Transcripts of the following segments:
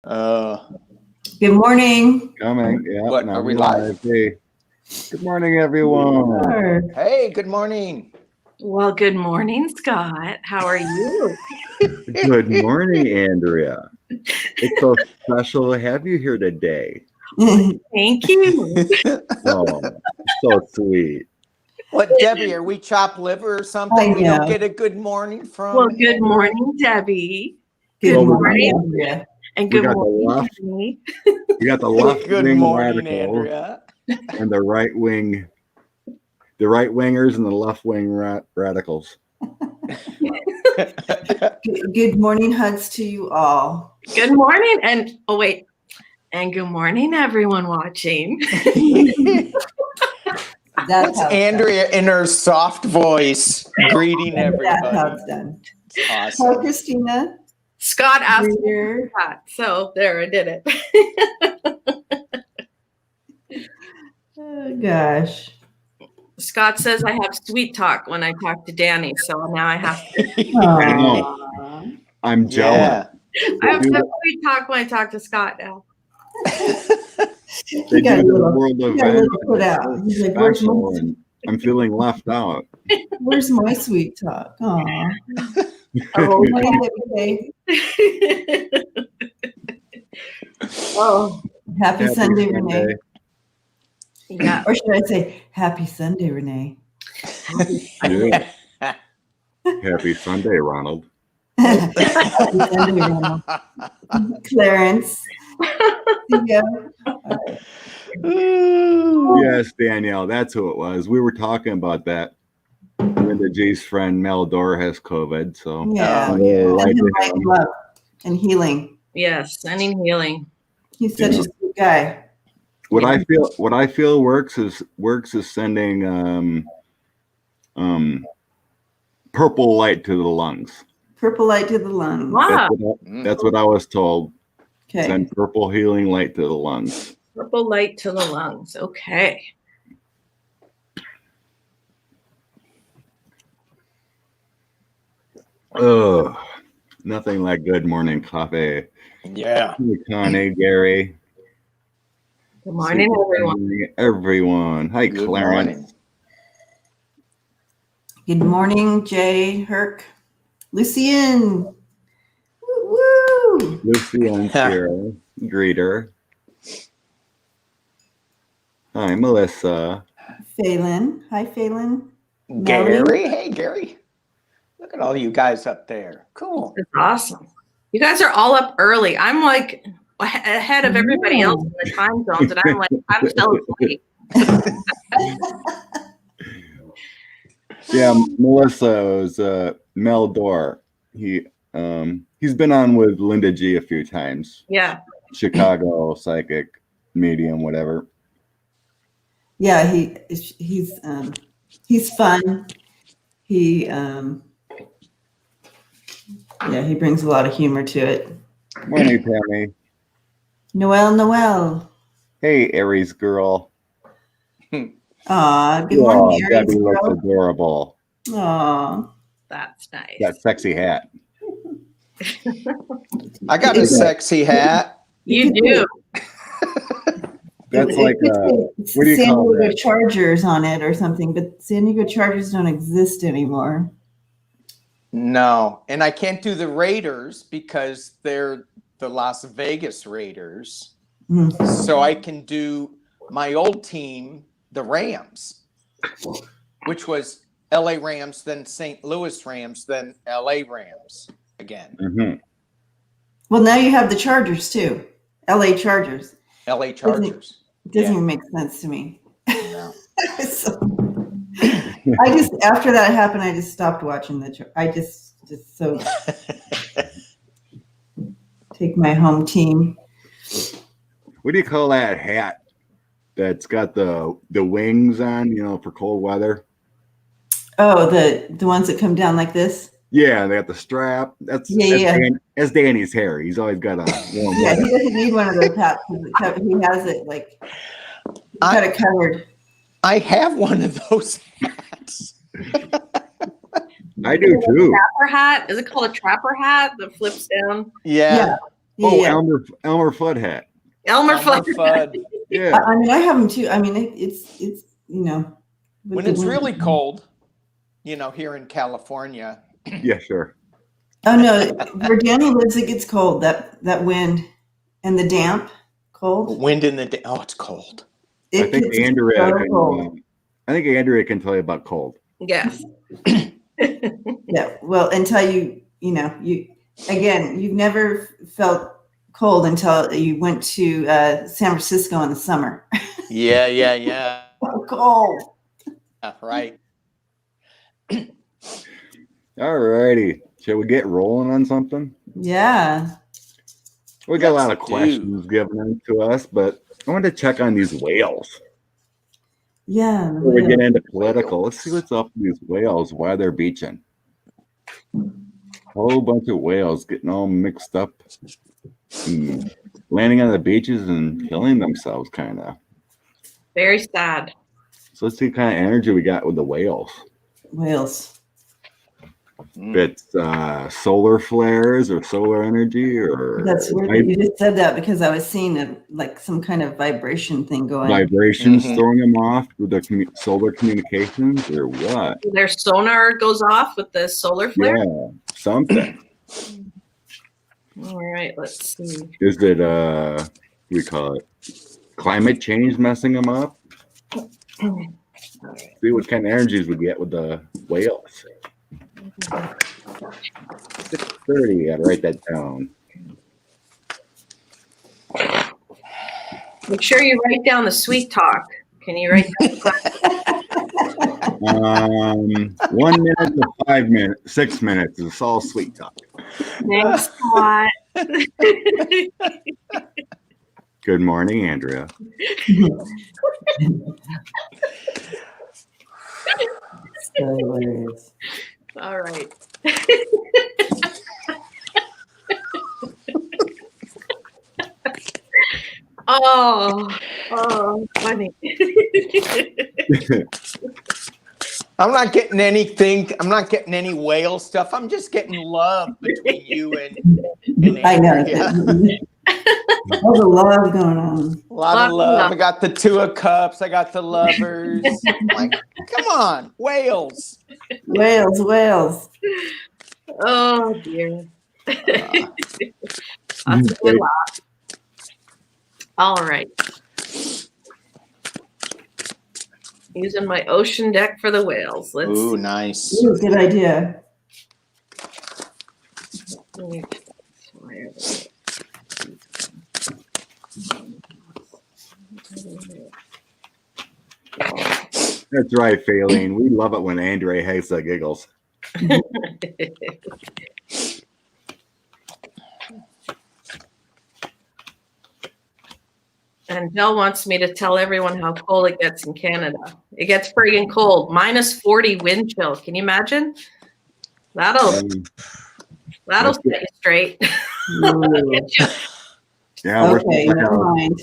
Uh, Good morning. Coming. Yeah. What, now are we we're live? Hey. Good morning, everyone. hey, good morning. Well, good morning, Scott. How are you? Good morning, Andrea. It's so special to have you here today. Thank you. Oh, so sweet. What, Debbie? Are we chopped liver or something? I We don't know. get a good morning from. Well, good morning, Debbie. Good Well, we morning, morning. Andrea. And We good got the morning, left. Jenny. We got the left Good wing morning, radical Andrea. and the right wing, the right wingers and the left wing radicals. Good morning, hugs to you all. Good morning. And and good morning, everyone watching. That's how it's Andrea in her soft voice greeting done. That's how everybody. it's done. It's Hello, awesome. Christina. Scott asked me Greer. that, so there, I did it. Oh, gosh. Scott says I have sweet talk when I talk to Danny, so now I have to. Aw. I'm jealous. Yeah. I have to have sweet talk when I talk to Scott now. They got do a the little- world you got a event. little put out. and He's it's like, where's special, my, and I'm feeling left out. where's my sweet talk? Aw. Oh, Good morning, Debbie. oh, Happy Sunday, Renee. yeah. Or should I say, Happy Sunday, Renee? Yeah. Happy Sunday, Ronald. Happy Sunday, Ronald. Clarence. Yeah. Yes, Danielle, that's who it was. We were talking about that. Linda G's friend Mel Dore has COVID, so Yeah. Oh, we'll yeah. light Send him to light him. love and healing. Yes, sending healing. He's such a sweet guy. What I feel works is sending purple light to the lungs. Purple light to the lungs. Wow. That's what I was told. Okay. Send purple healing light to the lungs. Purple light to the lungs. Okay. Oh, nothing like good morning coffee. Yeah. Hey, Connie, Gary. Good morning, everyone. Everyone. Hi, Good Clarence. morning. Good morning, Jay, Herc, Lucien. Woo! Lucian's here. Greet her. Hi, Melissa. Phelan. Hi, Phelan. Gary. Hey, Gary. Look at all you guys up there. Cool. It's awesome. You guys are all up early. I'm like ahead of everybody else in the time zones, and I'm like, I'm still asleep. Yeah, Melissa was Mel Dore. He's been on with Linda G a few times. Yeah. Chicago psychic medium, whatever. Yeah, he's fun. He he brings a lot of humor to it. Morning, Tammy. Noel. Hey, Aries girl. Aw, good morning, Aries Debbie looks girl. adorable. Aw. That's nice. That sexy hat. I got a sexy hat. You do. That's like what do you San call Diego that? Chargers on it or something, but San Diego Chargers don't exist anymore. No, and I can't do the Raiders because they're the Las Vegas Raiders. So I can do my old team, the Rams, which was LA Rams, then St. Louis Rams, then LA Rams again. Mm-hmm. Well, now you have the Chargers too. LA Chargers. LA Chargers. It doesn't even make sense to me. No. So, I just, after that happened, I just stopped watching I just so take my home team. What do you call that hat that's got the wings on, for cold weather? Oh, the ones that come down like this? Yeah, they got the strap. That's Danny's hair. He's always got a warm Yeah, weather. he doesn't need one of those hats. He has it like he's got it covered. I have one of those hats. I do too. Trapper hat? Is it called a trapper hat that flips down? Yeah. Oh, Yeah. Elmer Fudd hat. Elmer Elmer Fudd. Fudd. Yeah. I mean, I have them too. I mean, it's you know, with When the it's wind. really cold, here in California. Yeah, sure. Oh no, where Daniel lives, it gets cold. That wind and the damp, cold. Wind in the day. Oh, it's cold. I It think gets Andrea so can. cold. I think Andrea can tell you about cold. Yes. Yeah. Well, until you've never felt cold until you went to San Francisco in the summer. Yeah. Cold. Right. All righty. Shall we get rolling on something? Yeah. We got a lot of Let's questions given in to us, but I wanted to check on these whales. Yeah. Before we get into political, let's see what's up with these whales, why they're beaching. A whole bunch of whales getting all mixed up, and landing on the beaches and killing themselves, kind of. Very sad. So let's see what kind of energy we got with the whales. Whales. If it's solar flares or solar energy or That's weird that you just said that because I was seeing like some kind of vibration thing going. vibrations throwing them off with their solar communications or what? Their sonar goes off with the solar flare. Yeah, something. All right, let's see. Is it what do we call it? Climate change messing them up? See what kind of energies we get with the whales. 6:30. Gotta write that down. Make sure you write down the sweet talk. Can you write down 1 minute to 5 minutes, 6 minutes is all sweet talk. Thanks a lot. Good morning, Andrea. Hilarious. All right. Oh, funny. I'm not getting anything. I'm not getting any whale stuff. I'm just getting love between you and I know. Andrea. All the love going on. A lot of love. I got the 2 of Cups. I got the lovers. Like, come on, whales. Whales. Oh dear. That's a good laugh. All right. Using my ocean deck for the whales. Let's. Ooh, nice. Ooh, good idea. That's right, Faylene. We love it when Andrea has the giggles. And Bill wants me to tell everyone how cold it gets in Canada. It gets friggin' cold. -40 wind chill. Can you imagine? That'll set you straight. Yeah, Okay, never mind.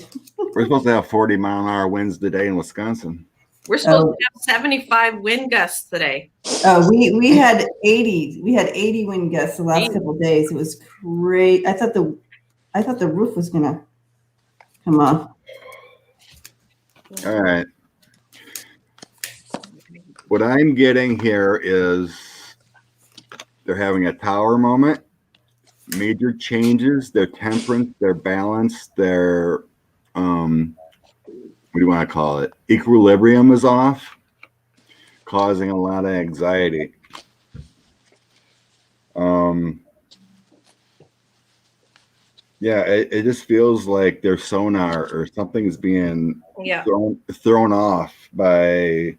we're supposed to have 40-mile-an-hour winds today in Wisconsin. We're supposed to have 75 wind gusts today. We had 80. We had 80 wind gusts the last couple of days. It was great. I thought the roof was gonna come off. All right. What I'm getting here is they're having a tower moment, major changes, their temperance, their balance, their what do you want to call it? Equilibrium is off, causing a lot of anxiety. Yeah, it just feels like their sonar or something is being thrown off by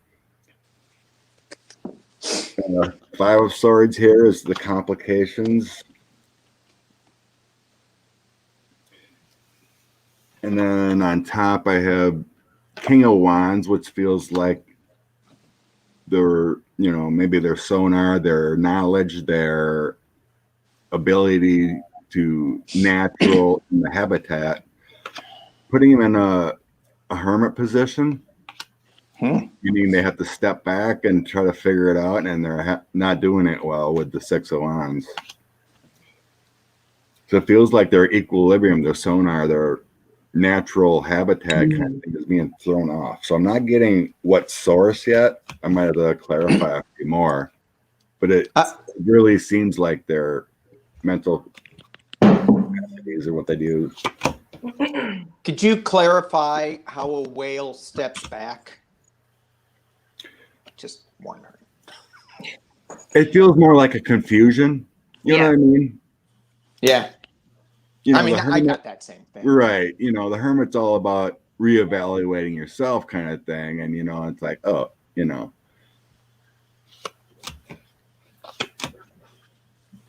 5 of Swords. Here is the complications. And then on top I have King of Wands, which feels like their, maybe their sonar, their knowledge, their ability to natural in the habitat, putting them in a hermit position, meaning they have to step back and try to figure it out, and they're not doing it well with the 6 of Wands. So it feels like their equilibrium, their sonar, their natural habitat kind of thing is being thrown off. So I'm not getting what source yet. I might have to clarify a few more, but it really seems like their mental capacities are what they do. Could you clarify how a whale steps back? Just wondering. It feels more like a confusion. You know what I mean? Yeah. You know, I mean, I got that same thing. Right. You know, the hermit's all about reevaluating yourself kind of thing. And, you know, it's like, oh, you know.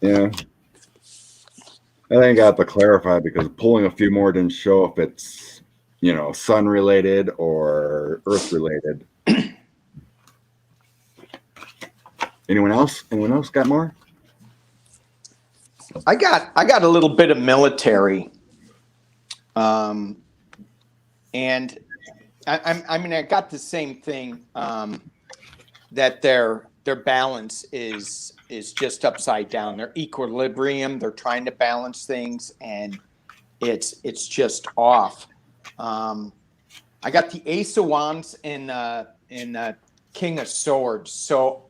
Yeah. I think I got to clarify because pulling a few more didn't show if it's, you know, sun related or earth related. Anyone else? Anyone else got more? I got a little bit of military. And I mean, I got the same thing, that their balance is just upside down. Their equilibrium, they're trying to balance things, and it's just off. I got the Ace of Wands in King of Swords, so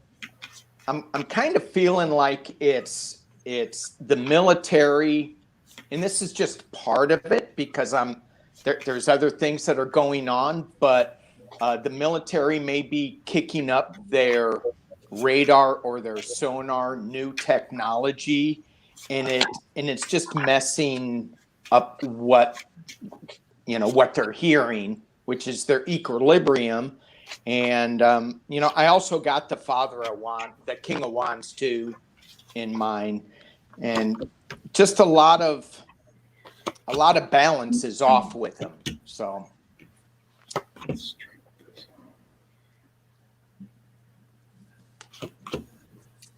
I'm kind of feeling like it's the military, and this is just part of it because there's other things that are going on, but the military may be kicking up their radar or their sonar new technology, and it's just messing up what they're hearing, which is their equilibrium. And you know, I also got the Father of Wands, the King of Wands too, in mind, and just a lot of balance is off with them. So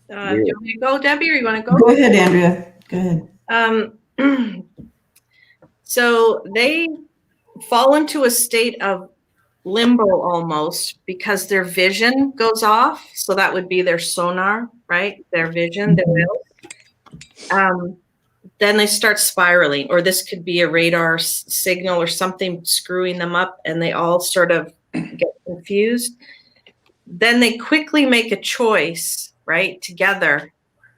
do you want me to go, Debbie, or you want to go? Go ahead, Andrea. Go ahead. So they fall into a state of limbo almost because their vision goes off. So that would be their sonar, right? Their vision, their will. Then they start spiraling, or this could be a radar signal or something screwing them up, and they all sort of get confused. Then they quickly make a choice, right, together.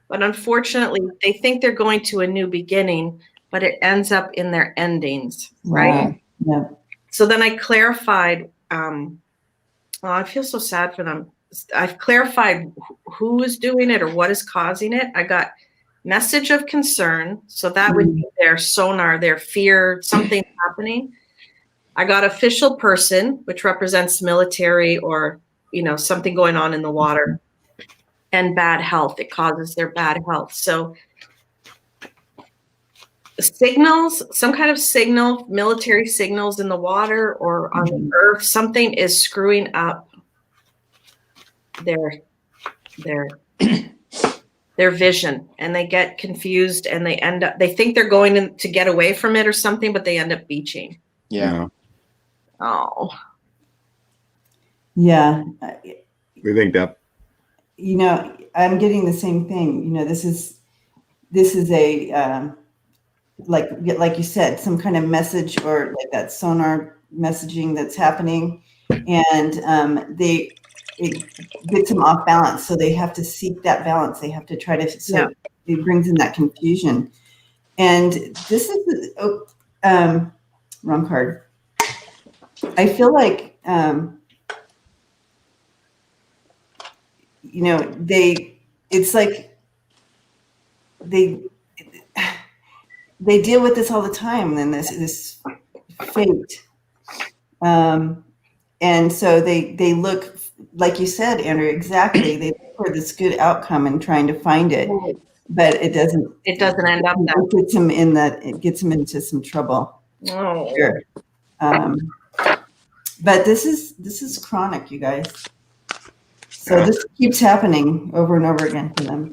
But unfortunately, they think they're going to a new beginning, but it ends up in their endings, right? Yeah. So then I clarified, I feel so sad for them. I've clarified who is doing it or what is causing it. I got message of concern. So that would be their sonar, their fear, something happening. I got official person, which represents military or, you know, something going on in the water, and bad health. It causes their bad health. So signals, some kind of signal, military signals in the water or on the earth, something is screwing up their vision, and they get confused, and they think they're going to get away from it or something, but they end up beaching. yeah. Oh. Yeah. We think that, You know, I'm getting the same thing. You know, this is a like you said, some kind of message or like that sonar messaging that's happening, and it gets them off balance. So they have to seek that balance. They have to try to. So it brings in that confusion. And this is wrong card. I feel like you know, it's like they deal with this all the time, and this fate, and so they look, like you said, Andrew, exactly. They look for this good outcome and trying to find it, but it doesn't end up that. It gets them into some trouble. Oh. Sure. But this is chronic, you guys. So this keeps happening over and over again for them.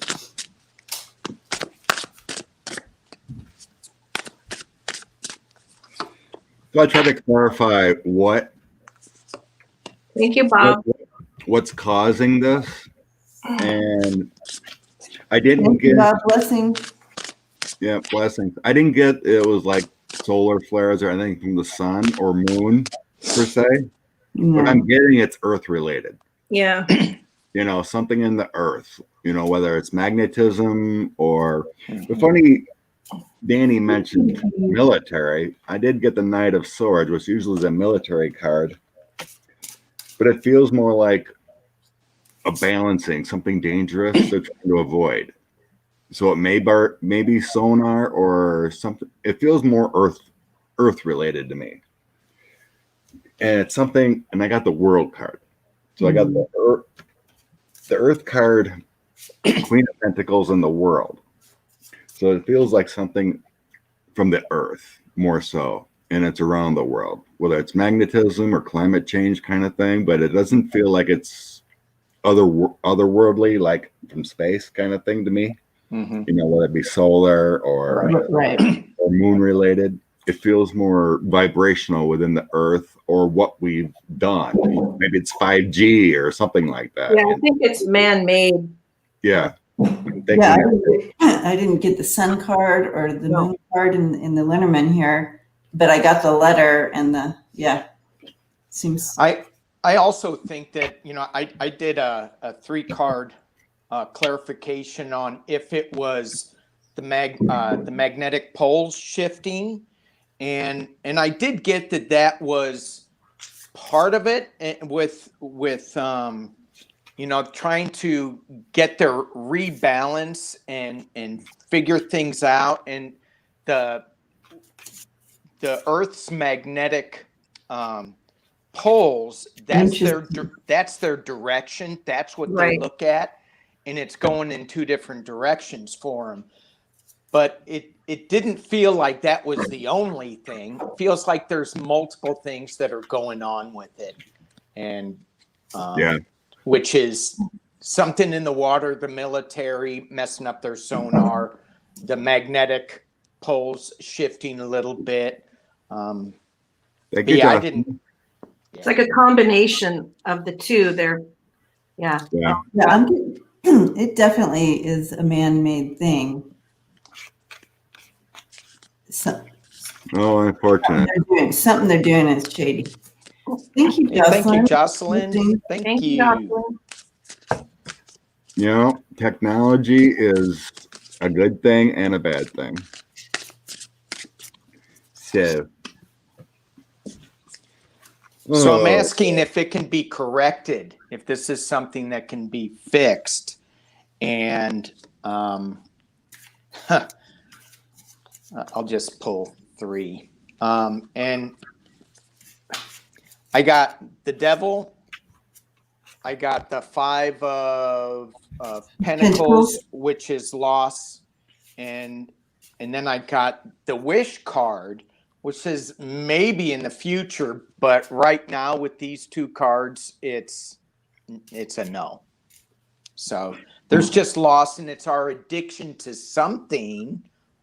so I tried to clarify Thank you, Bob. what's causing this, and I didn't Thank you, get. God blessing. Yeah, blessings. I didn't get it was like solar flares or anything from the sun or moon per se, but I'm getting it's Earth related. Yeah. You know, something in the Earth. You know, whether it's magnetism or the funny. Danny mentioned military. I did get the Knight of Swords, which usually is a military card, but it feels more like a balancing, something dangerous they're trying to avoid. So it may be sonar or something. It feels more Earth related to me, and it's something. And I got the World card, so I got the Earth card, Queen of Pentacles, and the World. So it feels like something from the Earth more so, and it's around the world, whether it's magnetism or climate change kind of thing. But it doesn't feel like it's otherworldly, like from space kind of thing to me. Mm-hmm. You know, whether it be solar or or moon related, it feels more vibrational within the Earth or what we've done. Maybe it's 5G or something like that. Yeah, I think it's man-made. Yeah. Yeah, I didn't get the sun card or the moon card in the Lenormand here, but I got the letter and the seems. I also think that, you know, I did a 3-card clarification on if it was the magnetic poles shifting, and I did get that was part of it, with you know, trying to get their rebalance and figure things out, and the Earth's magnetic poles, that's their direction. That's what they look at, and it's going in 2 different directions for them. But it didn't feel like that was the only thing. It feels like there's multiple things that are going on with it, and which is something in the water, the military messing up their sonar, the magnetic poles shifting a little bit. I didn't. It's like a combination of the two. It definitely is a man-made thing. So, unfortunate. Something they're doing is shady. Thank you, Jocelyn. Thank you, Jocelyn. Thank you. Jocelyn. You know, technology is a good thing and a bad thing. So I'm asking if it can be corrected, if this is something that can be fixed. And I'll just pull 3. And I got the Devil. I got the 5 of Pentacles, which is loss. And then I got the Wish card, which says maybe in the future, but right now with these 2 cards, it's a no. So there's just loss, and it's our addiction to something,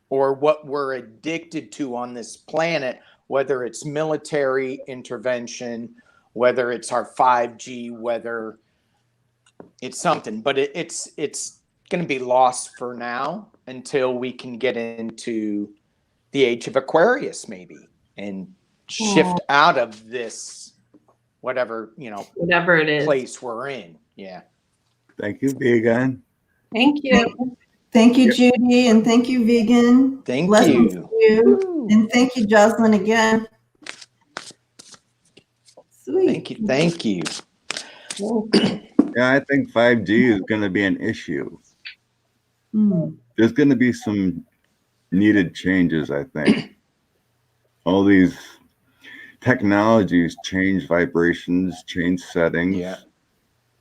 or what we're addicted to on this planet, whether it's military intervention, whether it's our 5G, whether it's something. But it's going to be lost for now until we can get into the age of Aquarius, maybe, and shift out of this whatever it is place we're in. Yeah. Thank you, Vegan. Thank you. Thank you, Judy, and thank you, Vegan. Thank you. And thank you, Jocelyn, again. Sweet. Thank you. Yeah, I think 5G is going to be an issue. There's going to be some needed changes, I think. All these technologies change vibrations, change settings. Yeah.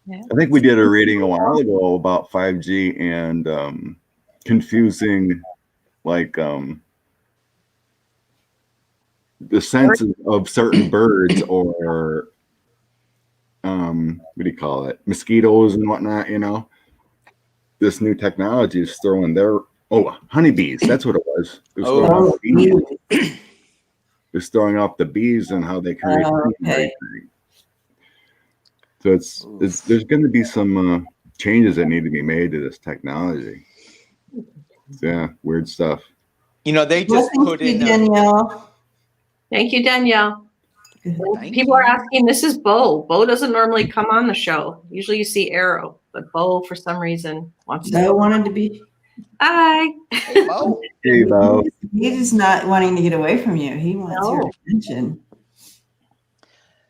I think we did a reading a while ago about 5G and confusing, like, the senses of certain birds or what do you call it, mosquitoes and whatnot. You know, this new technology is throwing their honeybees. That's what it was. It was it's throwing off the bees and how they create everything. So there's going to be some changes that need to be made to this technology. Yeah, weird stuff. they just Blessings put to you, in Danielle. Thank you, Danielle. Thank People are you. asking, this is Bo. Bo doesn't normally come on the show. Usually you see Arrow, but Bo, for some reason, wants to. I wanted to be. Hi. Hey, Bo. Hey, Bo. He's not wanting to get away from you. He wants your No. attention.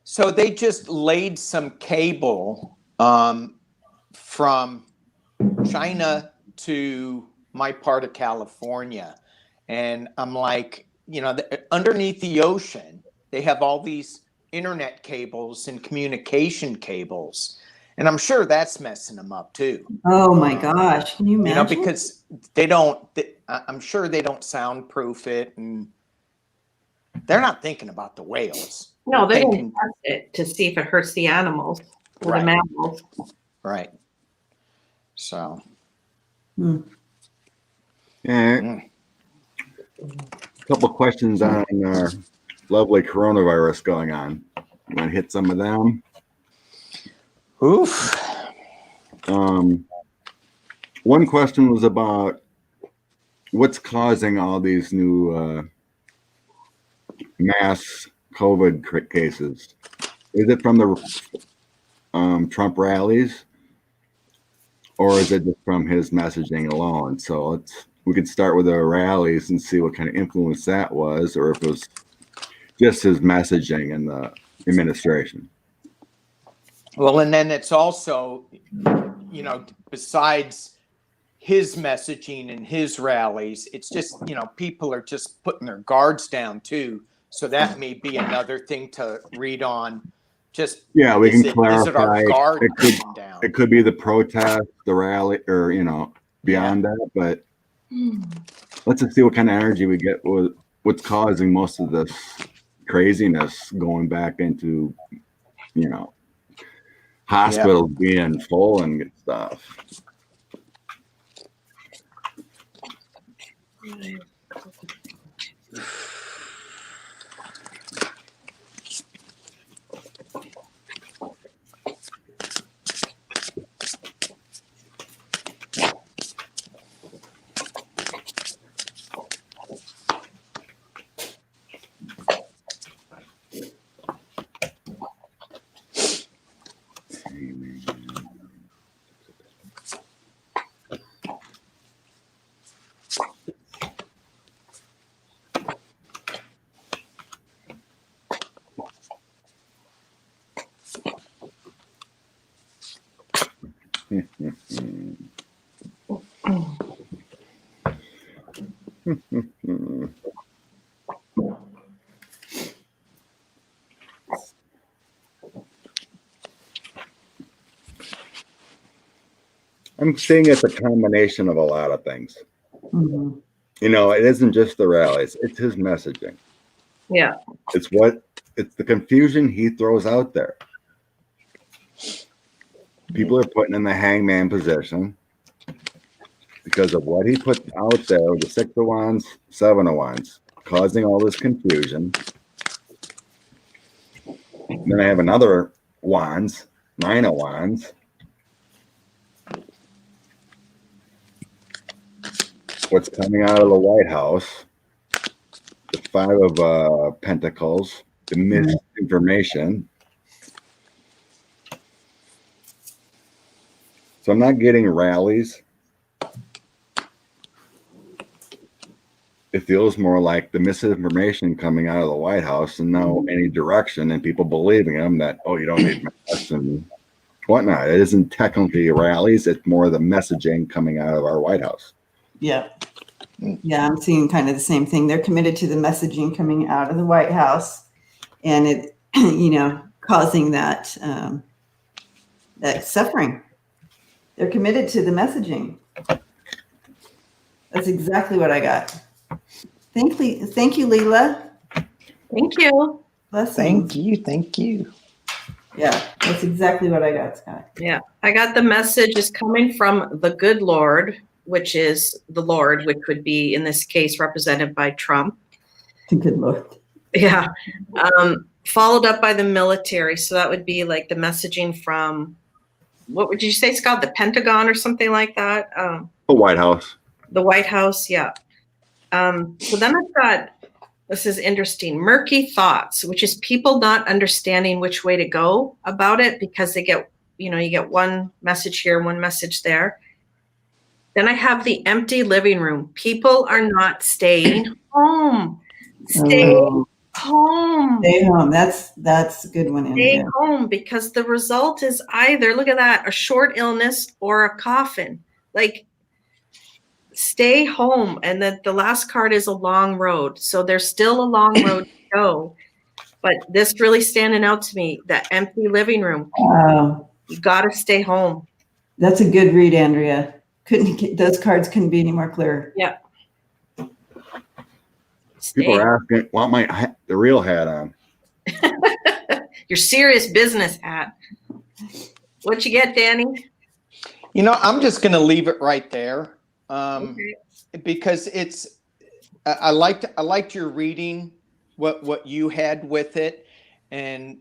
So they just laid some cable from China to my part of California. And I'm like, underneath the ocean, they have all these internet cables and communication cables. And I'm sure that's messing them up too. Oh my gosh. Can you imagine? Because I'm sure they don't soundproof it, and they're not thinking about the whales. No, they're going thinking, to test it to see if it hurts the animals or the Right. mammals. Right. So. Hmm. Yeah. A couple questions on our lovely coronavirus going on. You want to hit some of them? Oof. One question was about what's causing all these new mass COVID cases. Is it from the Trump rallies, or is it just from his messaging alone? So we could start with the rallies and see what kind of influence that was, or if it was just his messaging in the administration. Well, and then it's also, besides his messaging and his rallies, it's just, people are just putting their guards down too. So that may be another thing to read on. Just we can clarify. Is it our guard down? It could be the protest, the rally, or beyond that. But let's just see what kind of energy we get with what's causing most of this craziness going back into, hospitals being full and stuff. I'm seeing it's a combination of a lot of things. Mm-hmm. It isn't just the rallies, it's his messaging. Yeah. It's the confusion he throws out there. People are putting in the hangman position because of what he put out there, the 6 of Wands, 7 of Wands, causing all this confusion. And then I have another Wands, 9 of Wands. What's coming out of the White House, the 5 of Pentacles, the misinformation. So I'm not getting rallies. It feels more like the misinformation coming out of the White House and no any direction, and people believing them that, oh, you don't need masks and whatnot. It isn't technically rallies. It's more the messaging coming out of our White House. Yeah. Yeah, I'm seeing kind of the same thing. They're committed to the messaging coming out of the White House, and it, causing that that suffering. They're committed to the messaging. That's exactly what I got. Thank you, Leela. Thank you. Blessings. Thank you. Yeah, that's exactly what I got, Scott. Yeah. I got the message is coming from the good Lord, which is the Lord, which would be in this case represented by Trump. Good Lord. Yeah. Followed up by the military. So that would be like the messaging from, what would you say, Scott? The Pentagon or something like that? The White House. The White House, yeah. So then I've got, this is interesting, murky thoughts, which is people not understanding which way to go about it because they get, you get one message here, one message there. Then I have the empty living room. People are not staying home. Stay home. Stay home. That's a good one, Stay Andrea. home, because the result is either, look at that, a short illness or a coffin. Like, stay home. And then the last card is a long road. So there's still a long road to go. But this really standing out to me, that empty living room. You got to stay home. That's a good read, Andrea. Those cards couldn't be any more clear. Yeah. People are asking, want the real hat on? Your serious business hat. What you get, Danny? I'm just going to leave it right there. Okay. Because I liked your reading, what you had with it. And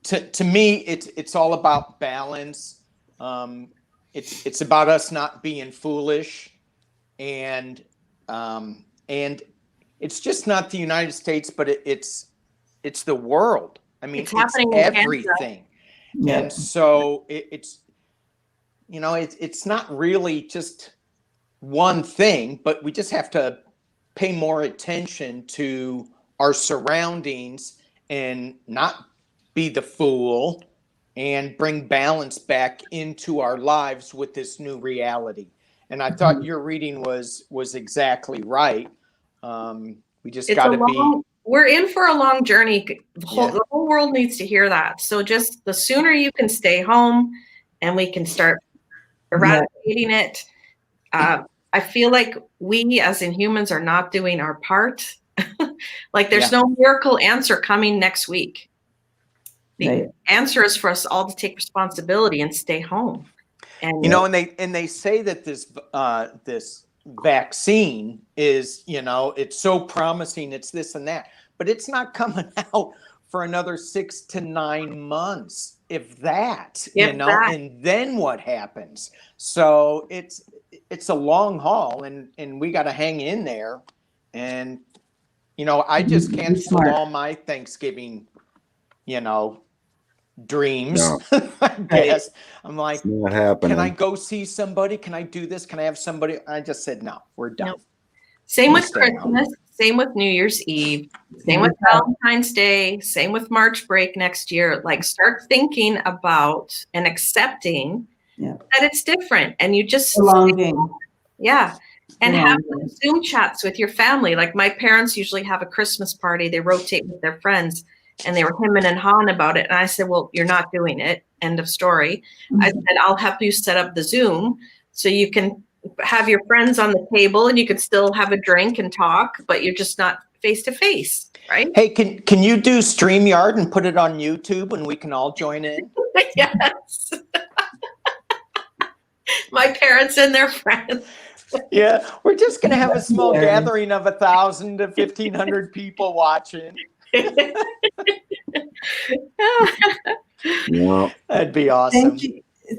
to me, it's all about balance. It's about us not being foolish, and it's just not the United States, but it's the world. I mean, it's everything. Yeah. And so it's not really just one thing, but we just have to pay more attention to our surroundings and not be the fool, and bring balance back into our lives with this new reality. And I thought your reading was exactly right. We just got to be. We're in for a long journey. The whole world needs to hear that. So just the sooner you can stay home and we can start eradicating it. I feel like we as in humans are not doing our part. Like there's no miracle answer coming next week. The answer is for us all to take responsibility and stay home. And and they say that this vaccine is, it's so promising, it's this and that, but it's not coming out for another 6 to 9 months, if that. And then what happens? So it's a long haul, and we got to hang in there. And I just canceled all my Thanksgiving, dreams. No. I guess I'm like, It's not happening. Can I go see somebody? Can I do this? Can I have somebody? I just said, no, we're done. No. Same with Christmas, same with New Year's Eve, same with Valentine's Day, same with March break next year. Like, start thinking about and accepting that it's different, and you just belonging. And have Zoom chats with your family. Like, my parents usually have a Christmas party. They rotate with their friends, and they were hemming and hawing about it. And I said, well, you're not doing it. End of story. I said, I'll help you set up the Zoom so you can have your friends on the table and you can still have a drink and talk, but you're just not face to face, right? Hey, can you do StreamYard and put it on YouTube and we can all join in? Yes. My parents and their friends. Yeah, we're just going to have a small gathering of 1,000 to 1,500 people watching. Yeah. That'd be awesome.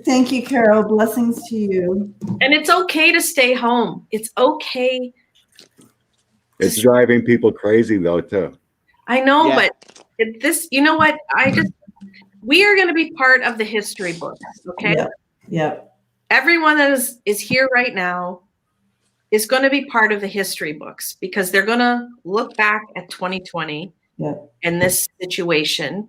Thank you, Carol. Blessings to you. And it's okay to stay home. It's okay. It's driving people crazy though too. I know, but you know what? We are going to be part of the history books. Okay. Yeah. Everyone that is here right now is going to be part of the history books, because they're going to look back at 2020 and this situation.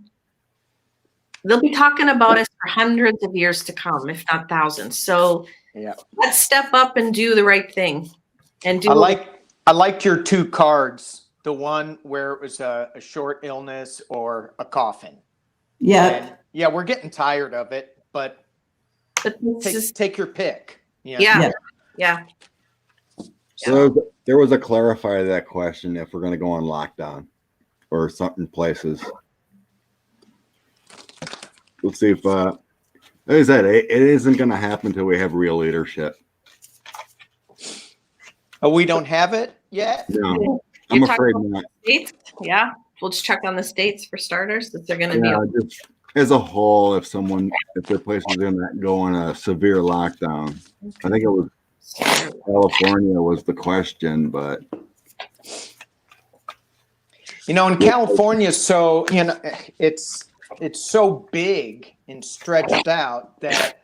They'll be talking about us for hundreds of years to come, if not thousands. So let's step up and do the right thing. And do. I liked your 2 cards. The one where it was a short illness or a coffin. Yeah. And we're getting tired of it, but take your pick. Yeah. So there was a clarifier to that question, if we're going to go on lockdown or certain places. Let's see if, like I said, it isn't going to happen until we have real leadership. Oh, we don't have it yet? No, I'm afraid not. States? Yeah, we'll just check on the states for starters, that they're going to be. Just as a whole, if their place is going to go on a severe lockdown, I think it was California was the question, but You know, in California, so you know, it's so big and stretched out that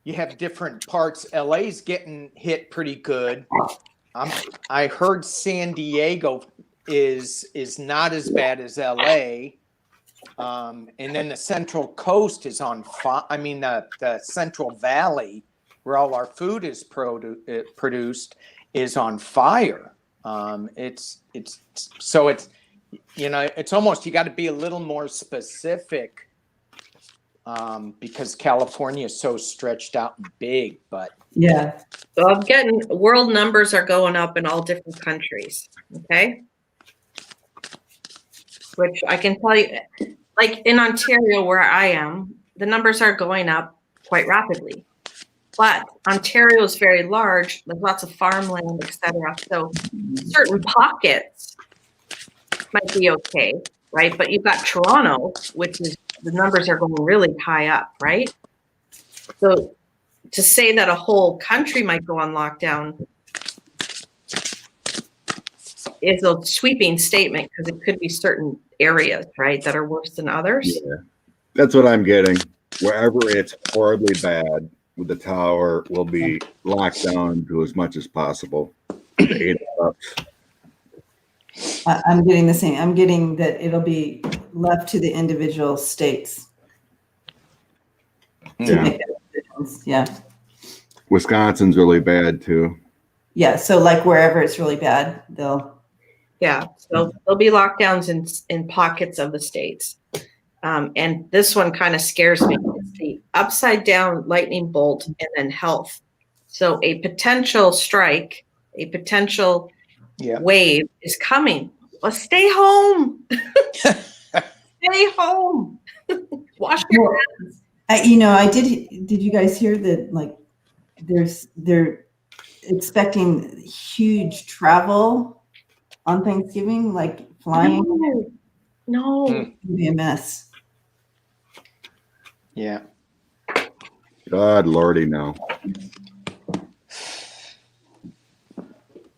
you have different parts. LA's getting hit pretty good. I heard San Diego is not as bad as LA. And then the Central Coast is on fire. I mean, the Central Valley, where all our food is produced, is on fire. It's you know, it's almost, you got to be a little more specific because California is so stretched out and big. But Yeah. So I'm getting world numbers are going up in all different countries. Okay. Which I can tell you, like in Ontario, where I am, the numbers are going up quite rapidly. But Ontario is very large. There's lots of farmland, etc. So certain pockets might be okay, right? But you've got Toronto, which is the numbers are going really high up, right? So to say that a whole country might go on lockdown is a sweeping statement because it could be certain areas, right, that are worse than others. yeah, that's what I'm getting. Wherever it's horribly bad, with the tower will be locked down to as much as possible. The 8 bucks. I'm getting the same. I'm getting that it'll be left to the individual states. To Yeah. make those decisions. Yeah. Wisconsin's really bad too. Yeah. So like wherever it's really bad, they'll. Yeah, so there'll be lockdowns in pockets of the states. And this one kind of scares me. It's the upside down lightning bolt and then health. So a potential strike, a potential wave is coming. Well, stay home. Stay home. Wash your hands. I did you guys hear that, like, they're expecting huge travel on Thanksgiving, like flying? No. It'll be a mess. yeah. God Lordy, no.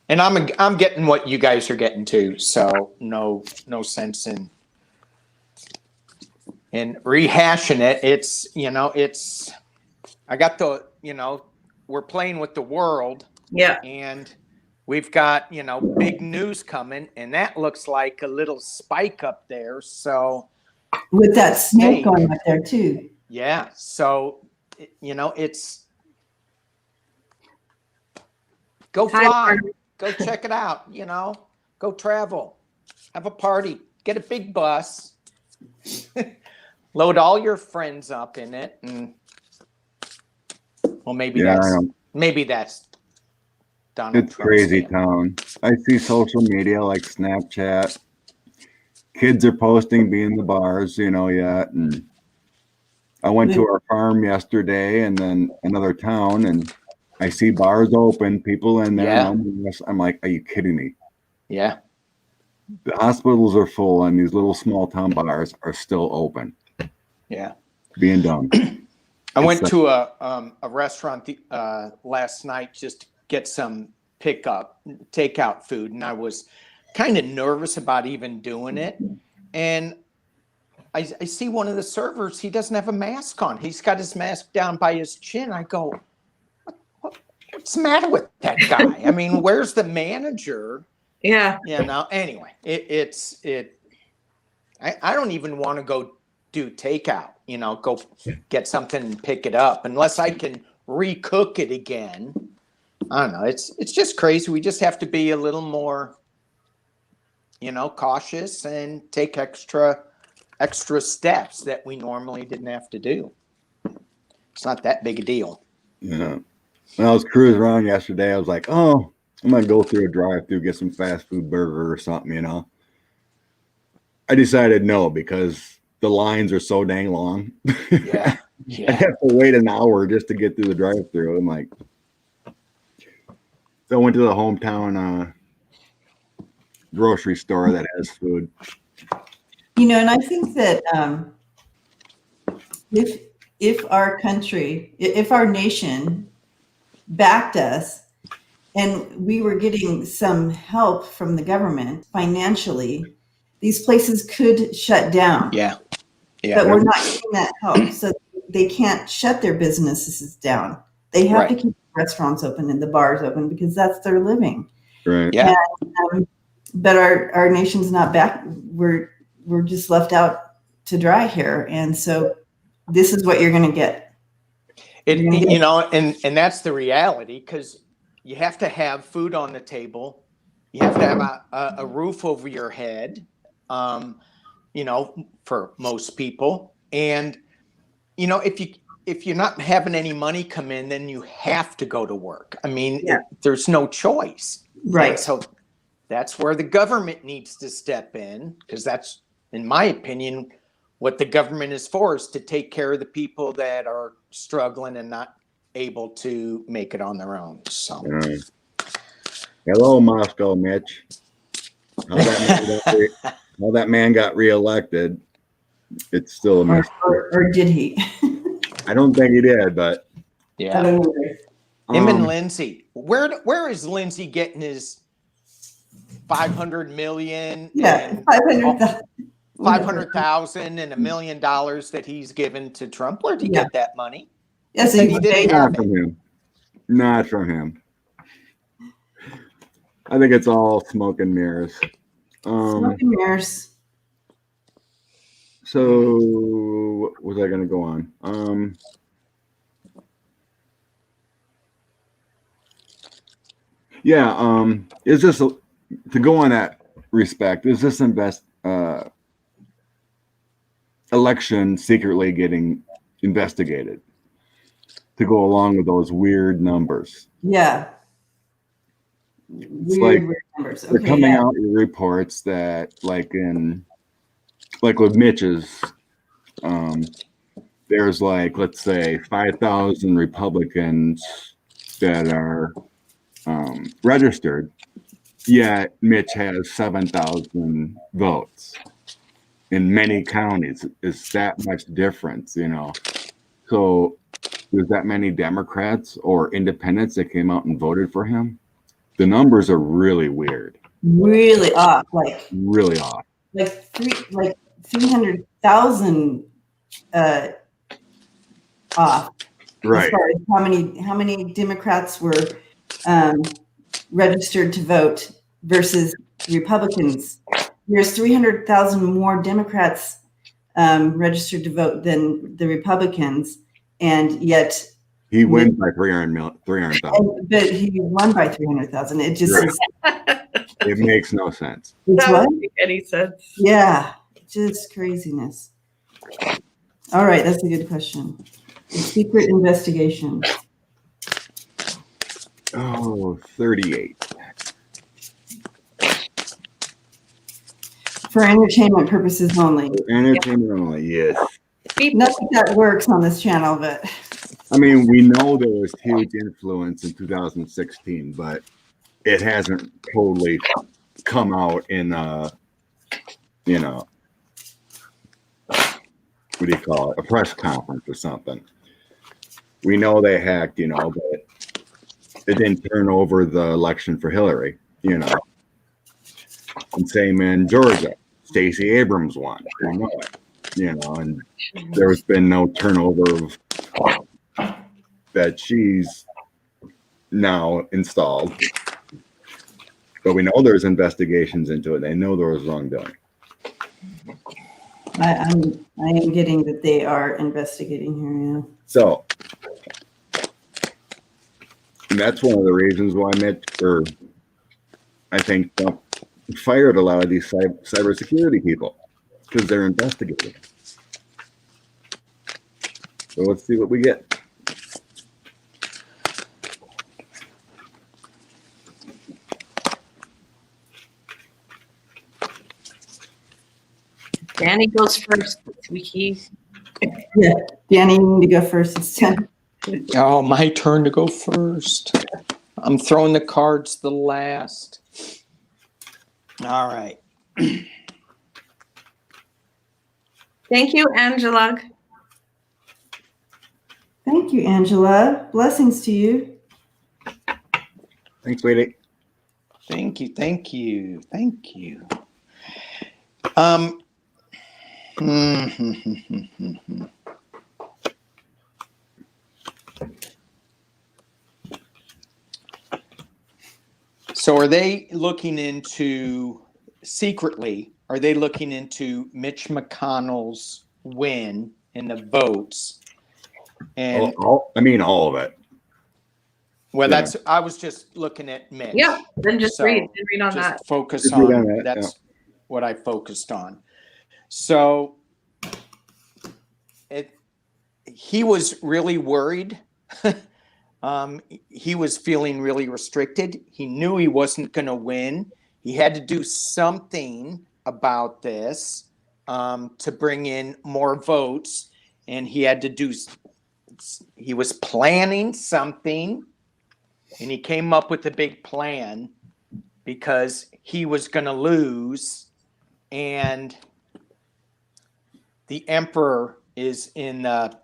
And I'm getting what you guys are getting too, so no sense in rehashing it. It's, you know, it's, I got the, you know, we're playing with the world. Yeah. And we've got, you know, big news coming, and that looks like a little spike up there. So with that snake going up there too. Yeah. So, you know, it's go fly. Go check it out, you know, go travel, have a party, get a big bus, load all your friends up in it. And well, maybe that's Donald It's Trump's crazy thing. town. I see social media like Snapchat. Kids are posting being in the bars, you know, yet. And I went to our farm yesterday and then another town, and I see bars open, people in there. Yeah. I'm like, are you kidding me? Yeah. The hospitals are full and these little small town bars are still open. Yeah. Being done. I went to a restaurant last night just to get some takeout food, and I was kind of nervous about even doing it. And I see one of the servers, he doesn't have a mask on. He's got his mask down by his chin. I go, what's the matter with that guy? I mean, where's the manager? Yeah. You know, anyway, I don't even want to go do takeout, you know, go get something and pick it up unless I can recook it again. I don't know. It's just crazy. We just have to be a little more, you know, cautious and take extra steps that we normally didn't have to do. It's not that big a deal. Yeah. When I was cruising around yesterday, I was like, oh, I'm going to go through a drive-thru, get some fast food burger or something, you know. I decided no, because the lines are so dang long. Yeah. I have to wait an hour just to get through the drive-thru. I'm like, so I went to the hometown grocery store that has food. You know, and I think that if our country, if our nation backed us and we were getting some help from the government financially, these places could shut down. Yeah. But we're not getting that help. So they can't shut their businesses down. They have to keep the restaurants open and the bars open because that's their living. Right. Yeah. And, but our nation's not back. We're just left out to dry here. And so this is what you're going to get. You know, and that's the reality, because you have to have food on the table. You have to have a roof over your head, you know, for most people. And, you know, if you're not having any money come in, then you have to go to work. I mean, there's no choice. Right. And so that's where the government needs to step in, because that's, in my opinion, what the government is for, is to take care of the people that are struggling and not able to make it on their own. So, hello, Moscow Mitch. How that man got reelected, it's still a mystery. Or did he? I don't think he did, but I don't know. Him and Lindsay. Where is Lindsay getting his 500 million? Yeah, 500,000 and $1 million that he's given to Trump? Where'd he get that money? Yes, he didn't have from him. Not from him. I think it's all smoke and mirrors. Smoke and mirrors. So, what was I going to go on? Is this to go on that respect? Is this election secretly getting investigated to go along with those weird numbers? Yeah. It's weird numbers. They're coming out with reports that, like with Mitch's, there's let's say 5,000 Republicans that are registered, yet Mitch has 7,000 votes. In many counties, is that much difference, you know? So there's that many Democrats or independents that came out and voted for him. The numbers are really weird. Really off. Really off. 300,000 off. Right. As far as how many Democrats were registered to vote versus Republicans. There's 300,000 more Democrats registered to vote than the Republicans, and yet he wins by 300,000. But he won by 300,000. It just is. It makes no sense. It's That what? doesn't make any sense. Yeah, just craziness. All right, that's a good question. A secret investigation. Oh, 38. For entertainment purposes only. Entertainment only, yes. Nothing that works on this channel, but. I mean, we know there was huge influence in 2016, but it hasn't totally come out in, you know, what do you call it? A press conference or something. We know they hacked, you know, but it didn't turn over the election for Hillary, you know. And same in Georgia. Stacey Abrams won. We know it, you know, and there's been no turnover of that she's now installed. But we know there's investigations into it. They know there was wrongdoing. I am getting that they are investigating here, yeah. So, and that's one of the reasons why I think Trump fired a lot of these cybersecurity people, because they're investigating. So let's see what we get. Danny goes first. Yeah, Danny, you need to go first. It's 10. Oh, my turn to go first. I'm throwing the cards the last. All right. Thank you, Angela. Thank you, Angela. Blessings to you. Thanks, sweetie. Thank you, thank you, thank you. Um, so are they looking into, secretly, are they looking into Mitch McConnell's win in the votes? And all of it. well, Yeah. that's, I was just looking at Mitch. Yeah, then just So read on just that. focus Just read on on that, that's what I focused on. So he was really worried. He was feeling really restricted. He knew he wasn't going to win. He had to do something about this to bring in more votes, and he had to do. He was planning something, and he came up with a big plan because he was going to lose, and the emperor is in the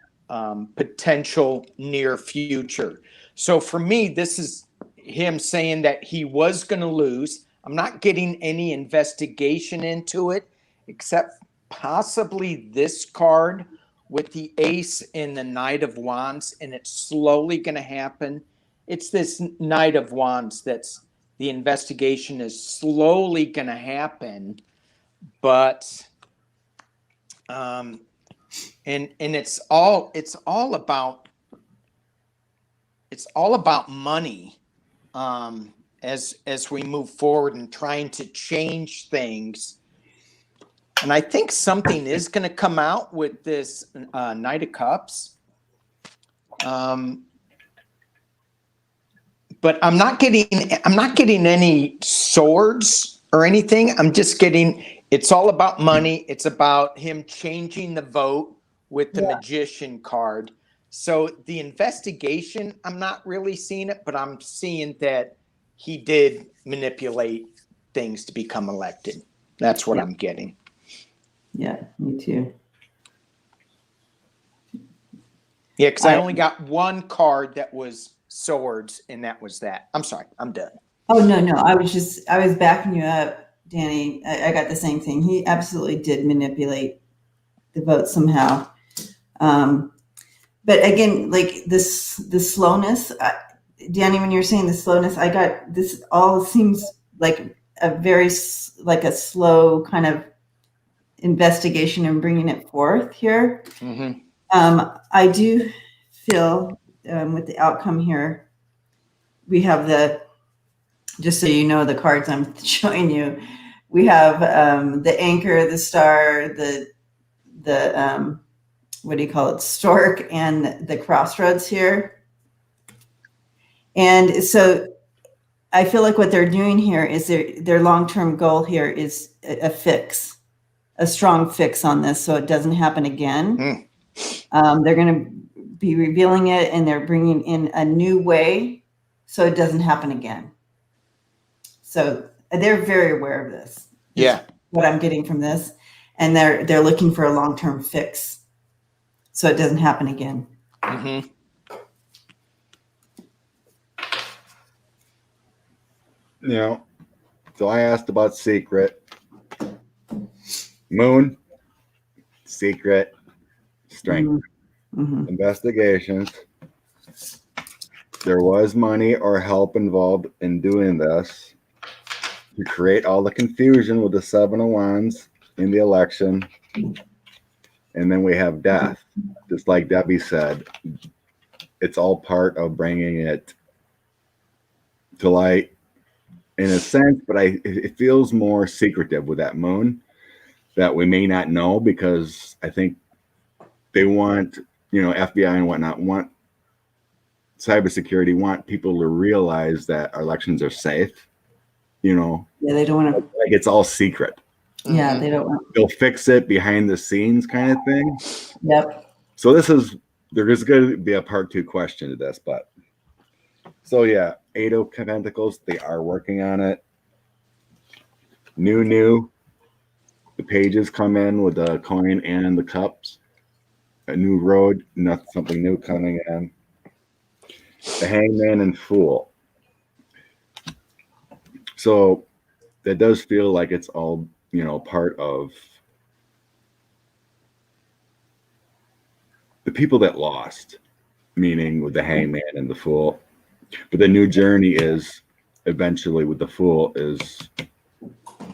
potential near future. So for me, this is him saying that he was going to lose. I'm not getting any investigation into it, except possibly this card with the ace and the knight of wands, and it's slowly going to happen. It's this knight of wands that's the investigation is slowly going to happen, but and it's all about money as we move forward and trying to change things. And I think something is going to come out with this Knight of Cups. But I'm not getting any swords or anything. I'm just getting, it's all about money. It's about him changing the vote with the magician card. So the investigation, I'm not really seeing it, but I'm seeing that he did manipulate things to become elected. That's what I'm getting. Yeah, me too. Yeah, because I only got one card that was swords, and that was that. I'm sorry, I'm done. Oh, no. I was backing you up, Danny. I got the same thing. He absolutely did manipulate the vote somehow. But again, like the slowness, Danny, when you're saying the slowness, I got this all seems like a slow kind of investigation and bringing it forth here. Mm-hmm. I do feel with the outcome here, we have just so you know, the cards I'm showing you, we have the anchor, the star, the what do you call it, stork, and the crossroads here. And so I feel like what they're doing here is their long-term goal here is a fix, a strong fix on this, so it doesn't happen again. They're going to be revealing it, and they're bringing in a new way so it doesn't happen again. So they're very aware of this. Yeah. What I'm getting from this. And they're looking for a long-term fix so it doesn't happen again. Mm-hmm. Yeah. So I asked about secret. Moon, secret, strength, investigations. There was money or help involved in doing this to create all the confusion with the Seven of Wands in the election. And then we have death. Just like Debbie said, it's all part of bringing it to light in a sense, but it feels more secretive with that moon that we may not know, because I think they want, FBI and whatnot want cybersecurity, want people to realize that our elections are safe. Yeah, they don't want to. Like it's all secret. Yeah, they don't want. They'll fix it behind the scenes, kind of thing. Yep. So there is going to be a part 2 question to this, but so yeah, 8 of Pentacles, they are working on it. New. The pages come in with the coin and the cups. A new road, something new coming in. The Hangman and Fool. So that does feel like it's all, part of the people that lost, meaning with the hangman and the fool. But the new journey is eventually with the fool is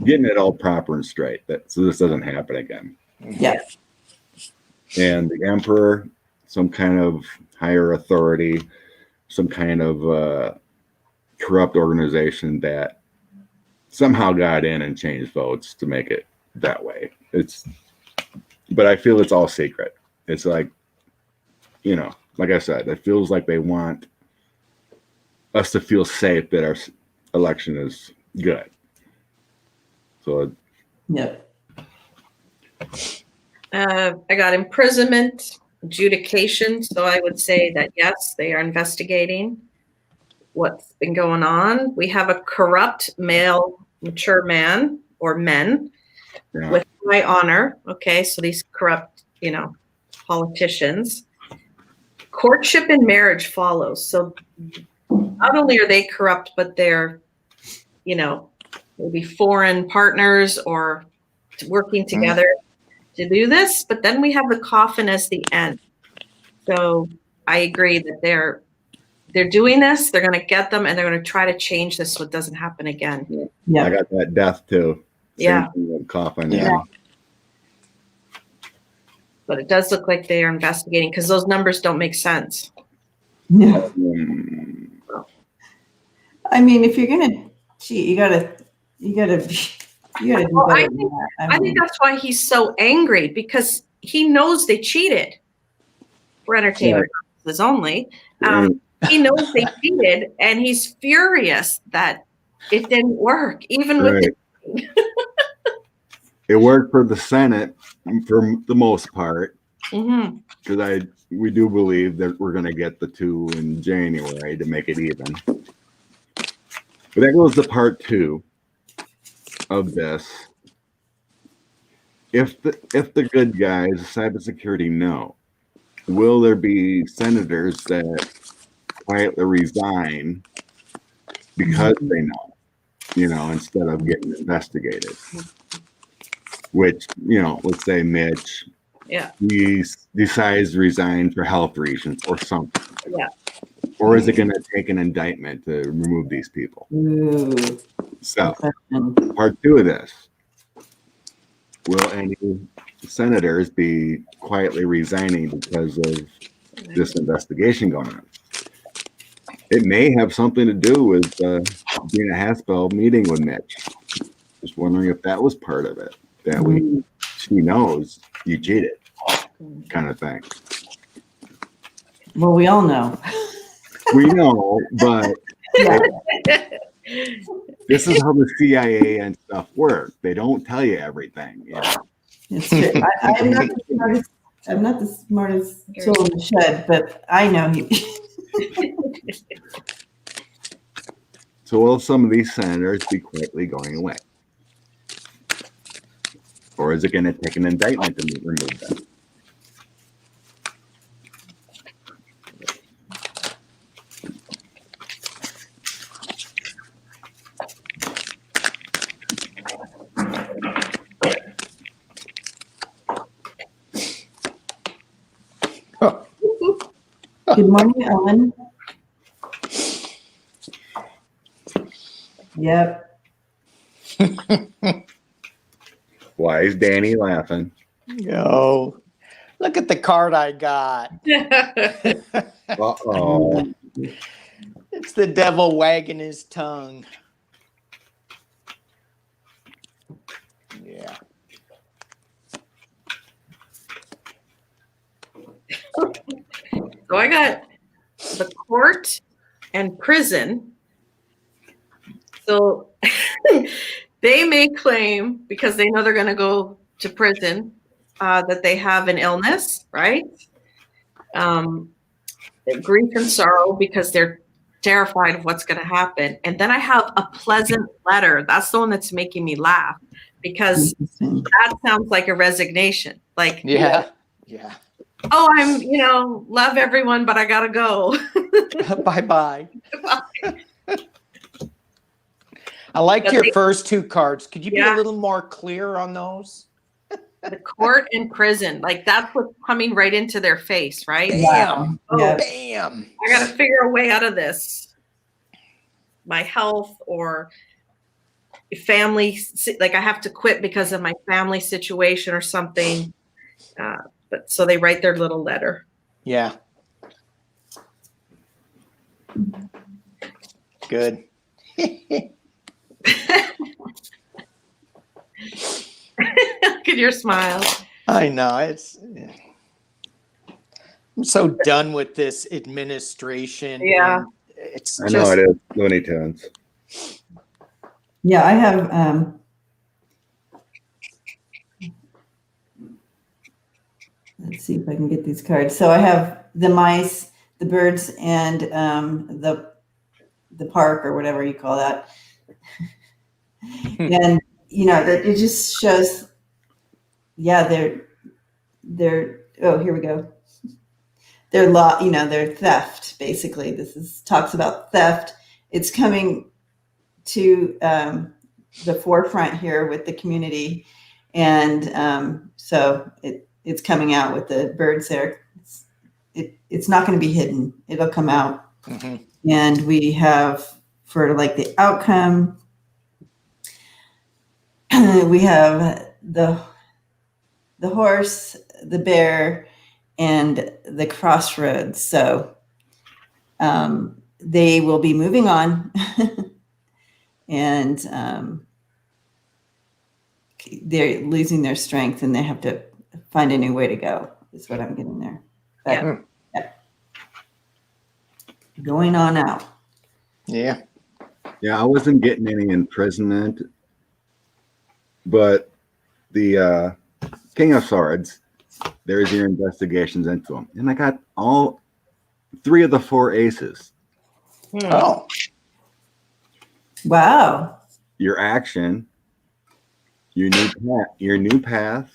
getting it all proper and straight. So this doesn't happen again. Yeah. And the emperor, some kind of higher authority, some kind of corrupt organization that somehow got in and changed votes to make it that way. But I feel it's all secret. It's like, like I said, it feels like they want us to feel safe that our election is good. So, Yep. I got imprisonment, adjudication. So I would say that, yes, they are investigating what's been going on. We have a corrupt male, mature man or men with high honor. Okay. So these corrupt, politicians. Courtship and marriage follows. So not only are they corrupt, but they're, maybe foreign partners or working together to do this. But then we have the coffin as the end. So I agree that they're doing this. They're going to get them, and they're going to try to change this so it doesn't happen again. Yeah. I got that death too. Yeah. Same thing with coffin. Yeah. But it does look like they are investigating because those numbers don't make sense. No. Mm. I mean, if you're gonna cheat, you gotta do better than that. I think that's why he's so angry, because he knows they cheated for entertainment purposes only. He knows they cheated, and he's furious that it didn't work, even with It worked for the Senate for the most part, Mm-hmm. because we do believe that we're going to get the 2 in January to make it even. But that goes to part 2 of this. If the good guys, cybersecurity, know, will there be senators that quietly resign because they know, instead of getting investigated? Which, let's say Mitch, he decides to resign for health reasons or something. Yeah. Or is it going to take an indictment to remove these people? Ooh. So, part 2 of this. Will any senators be quietly resigning because of this investigation going on? It may have something to do with Gina Haspel meeting with Mitch. Just wondering if that was part of it. That she knows you cheated, kind of thing. Well, we all know. We know, but this is how the CIA and stuff work. They don't tell you everything. It's true. I'm not the smartest soul in the shed, but I know he. So will some of these senators be quietly going away? Or is it going to take an indictment to remove them? Good morning, Ellen. Yep. Why is Danny laughing? Yo, look at the card I got. Uh-oh. It's the devil wagging his tongue. Yeah. So I got the court and prison. So they may claim, because they know they're going to go to prison, that they have an illness, right? Grief and sorrow because they're terrified of what's going to happen. And then I have a pleasant letter. That's the one that's making me laugh, because that sounds like a resignation. Like, Yeah. oh, I'm, love everyone, but I got to go. Bye-bye. I liked But your they- first two cards. Could you be a Yeah. little more clear on those? The court and prison, like that's what's coming right into their face, right? Bam! Oh, Yeah. Bam! I got to figure a way out of this. My health or family, like I have to quit because of my family situation or something. But so they write their little letter. Yeah. Good. Look at your smile. I know. I'm so done with this administration. Yeah. And it's I know just, it is Looney Tunes. Yeah, I have, let's see if I can get these cards. So I have the mice, the birds, and the park or whatever you call that. And that it just shows, yeah, they're oh, here we go. They're they're theft, basically. Talks about theft. It's coming to the forefront here with the community. And so it's coming out with the birds there. It's not going to be hidden. It'll come out. Mhm. And we have, for like the outcome, we have the horse, the bear, and the crossroads. So they will be moving on. And they're losing their strength and they have to find a new way to go, is what I'm getting there. But, Yeah. yeah. Going on out. Yeah. Yeah, I wasn't getting any imprisonment, but the King of Swords, there's your investigations into them. And I got all 3 of the 4 aces. Oh, Wow. Your action, your new path,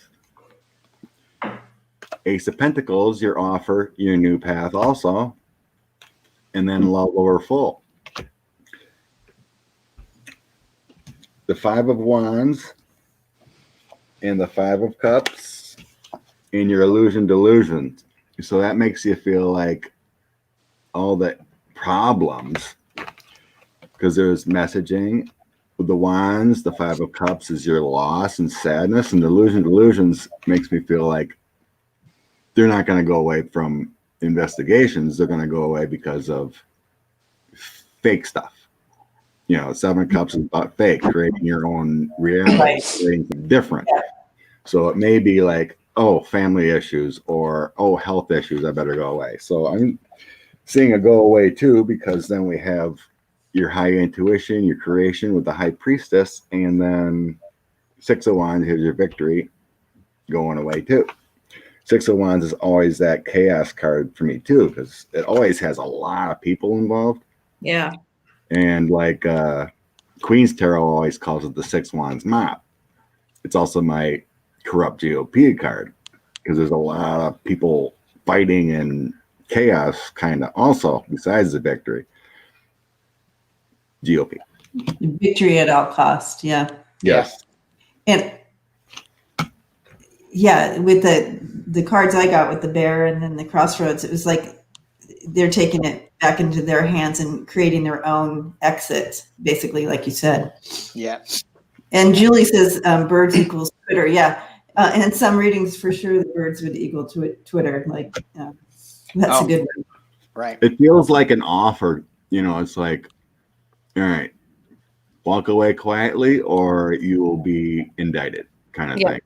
Ace of Pentacles, your offer, your new path also, and then love over full. The 5 of Wands and the 5 of Cups and your illusion delusions. So that makes you feel like all the problems, because there's messaging. With the Wands, the 5 of Cups is your loss and sadness, and the illusion delusions makes me feel like they're not going to go away from investigations. They're going to go away because of fake stuff. 7 of Cups is about fake, creating your own reality, Right. creating something different. So it may be like, oh, family issues or, oh, health issues, I better go away. So I'm seeing a go away too, because then we have your high intuition, your creation with the High Priestess, and then 6 of Wands, here's your victory, going away too. 6 of Wands is always that chaos card for me too, because it always has a lot of people involved. Yeah. And like Queen's Tarot always calls it the 6 Wands mop. It's also my corrupt GOP card, because there's a lot of people fighting and chaos kind of also, besides the victory. GOP. Victory at all cost. Yeah. Yes. And yeah, with the cards I got with the bear and then the crossroads, it was like they're taking it back into their hands and creating their own exit, basically, like you said. yeah. And Julie says birds equals Twitter. Yeah. And some readings for sure the birds would equal Twitter. Like that's a good one. Right. It feels like an offer. It's like, all right, walk away quietly or you will be indicted kind of thing.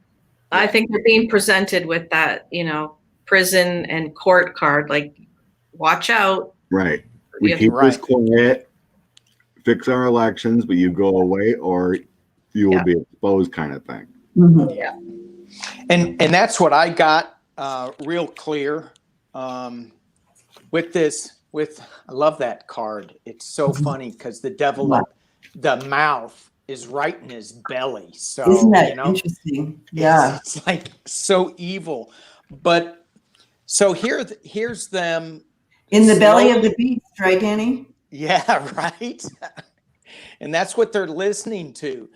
I think they're being presented with that, prison and court card. Like, watch out. Right. We keep this quiet, fix our elections, but you go away or you will be exposed kind of thing. Mm-hmm. Yeah. And that's what I got real clear with this. I love that card. It's so funny because the devil, the mouth is right in his belly. So isn't that interesting? Yeah. It's like so evil. But so here's them in the belly of the beast, right, Danny? Yeah, right. And that's what they're listening to.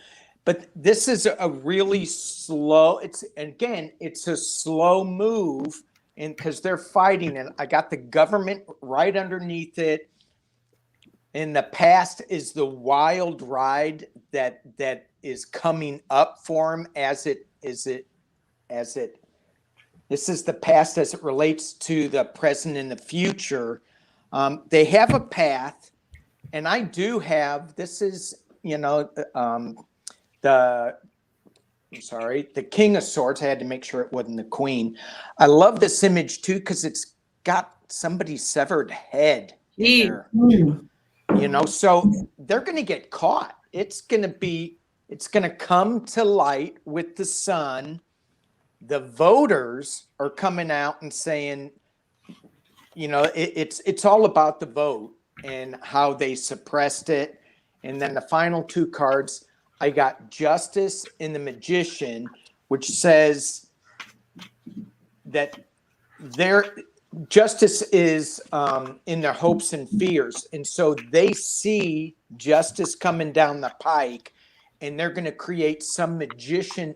But this is a really slow, it's a slow move, and because they're fighting, and I got the government right underneath it. In the past is the wild ride that is coming up for them as it this is the past as it relates to the present and the future. They have a path, and I do have, this is, the King of Swords. I had to make sure it wasn't the Queen. I love this image too because it's got somebody's severed head in there. So they're going to get caught. It's going to come to light with the sun. The voters are coming out and saying, it's all about the vote and how they suppressed it. And then the final two cards, I got Justice and the Magician, which says that their justice is in their hopes and fears. And so they see justice coming down the pike, and they're going to create some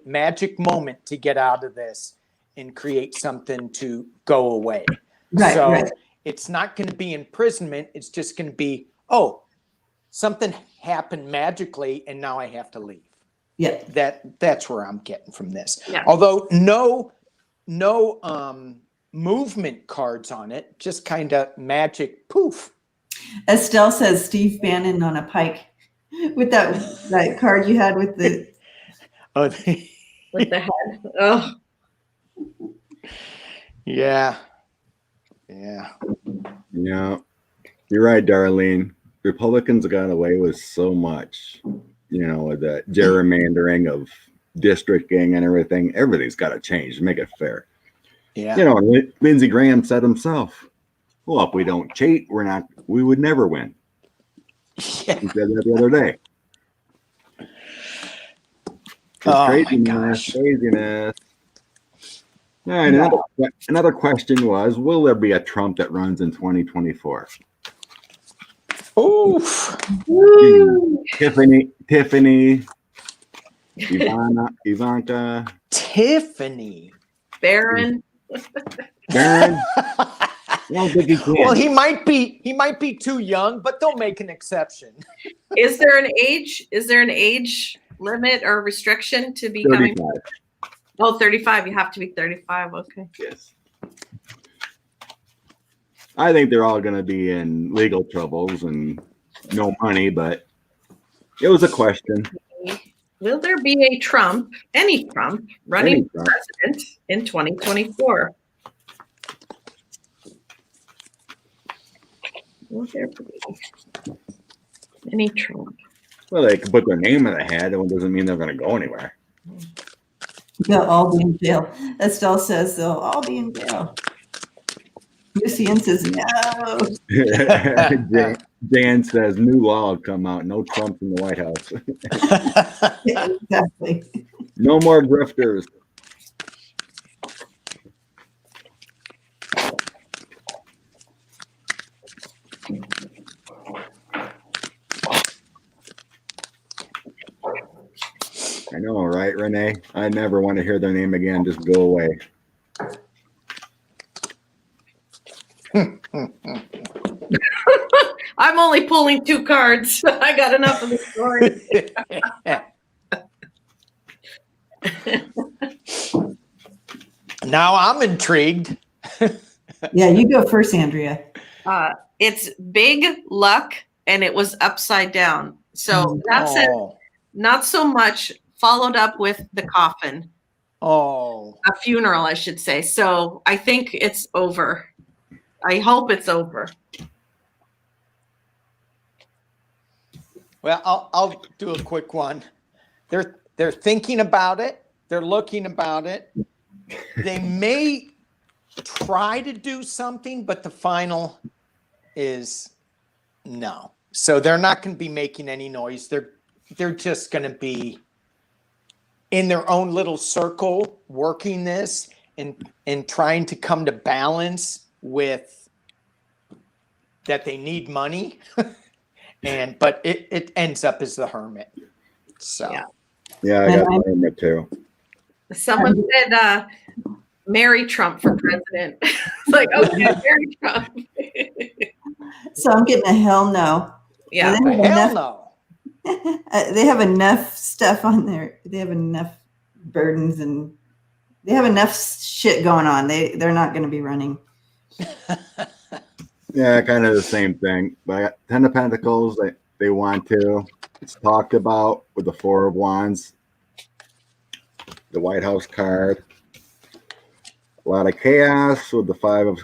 magic moment to get out of this and create something to go away. Right. It's not going to be imprisonment. It's just going to be, something happened magically, and now I have to leave. Yeah. That's where I'm getting from this. Yeah. Although no movement cards on it, just kind of magic poof. Estelle says Steve Bannon on a pike with that card you had with the with the head. Oh. Yeah. Yeah. You're right, Darlene. Republicans got away with so much, with the gerrymandering of districting and everything. Everything's got to change to make it fair. Yeah. Lindsey Graham said himself, well, if we don't cheat, we would never win. Yeah. He said that the other day. Craziness. All right, another question was, will there be a Trump that runs in 2024? Oof. Tiffany, Ivanka. Tiffany. Barron. I don't think he can. Well, he might be too young, but they'll make an exception. Is there an age limit or restriction to becoming? 35. Oh, 35. You have to be 35. Okay. Yes. I think they're all going to be in legal troubles and no money, but it was a question. Will there be a Trump, any Trump, running for president in 2024? Will there be any Trump? Well, they can put their name in the hat. It doesn't mean they're going to go anywhere. They'll all be in jail. Estelle says they'll all be in jail. Lucian says no. Dan says new law will come out. No Trump in the White House. Yeah, exactly. No more grifters. I know, right, Renee? I never want to hear their name again. Just go away. I'm only pulling 2 cards. I got enough of the story. Now I'm intrigued. Yeah, you go first, Andrea. It's big luck, and it was upside down. So that's it. Not so much followed up with the coffin. Oh. A funeral, I should say. So I think it's over. I hope it's over. Well, I'll do a quick one. They're thinking about it. They're looking about it. They may try to do something, but the final is no. So they're not going to be making any noise. They're just going to be in their own little circle working this and trying to come to balance with that they need money but it ends up as the Hermit. So Yeah, I got the Hermit too. Someone said marry Trump for president. It's like, okay, marry Trump. So I'm getting a hell no. Yeah. They have hell enough, no. they have enough stuff on there. They have enough burdens and they have enough shit going on. They're not going to be running. Yeah, kind of the same thing. But Ten of Pentacles, they want to. It's talked about with the Four of Wands, the White House card. A lot of chaos with the Five of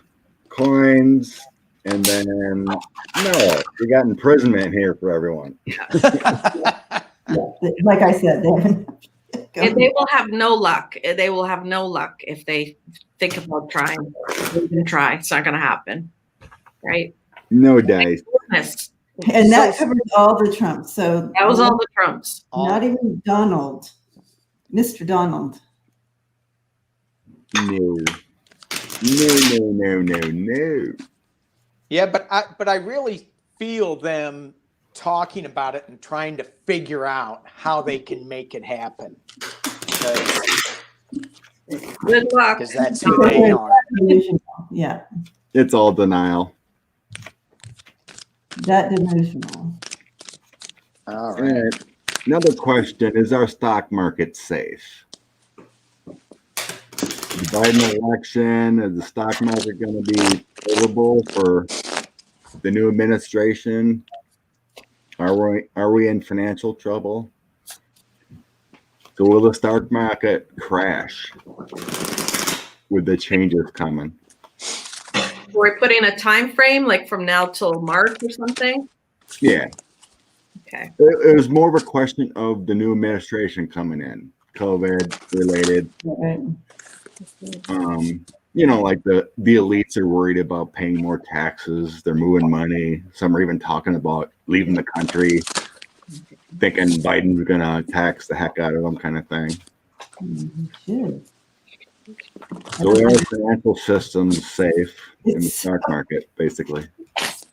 Coins. And then, no, we got imprisonment here for everyone. Like I said, And they will have no luck. They will have no luck if they think about trying. They can try. It's not going to happen. Right? No dice. And that covers all the Trumps. So that was all the Trumps. Not even Donald. Mr. Donald. No. No. Yeah, but I really feel them talking about it and trying to figure out how they can make it happen. Good luck. Because that's who they are. Yeah. It's all denial. That delusional. All right. Another question, is our stock market safe? The Biden election, is the stock market going to be favorable for the new administration? Are we in financial trouble? So will the stock market crash with the changes coming? We're putting a time frame, like from now till March or something? Yeah. Okay. It was more of a question of the new administration coming in, COVID related. Right. Like the elites are worried about paying more taxes. They're moving money. Some are even talking about leaving the country, thinking Biden's gonna tax the heck out of them, kind of thing. So our financial system's safe in the stock market, basically.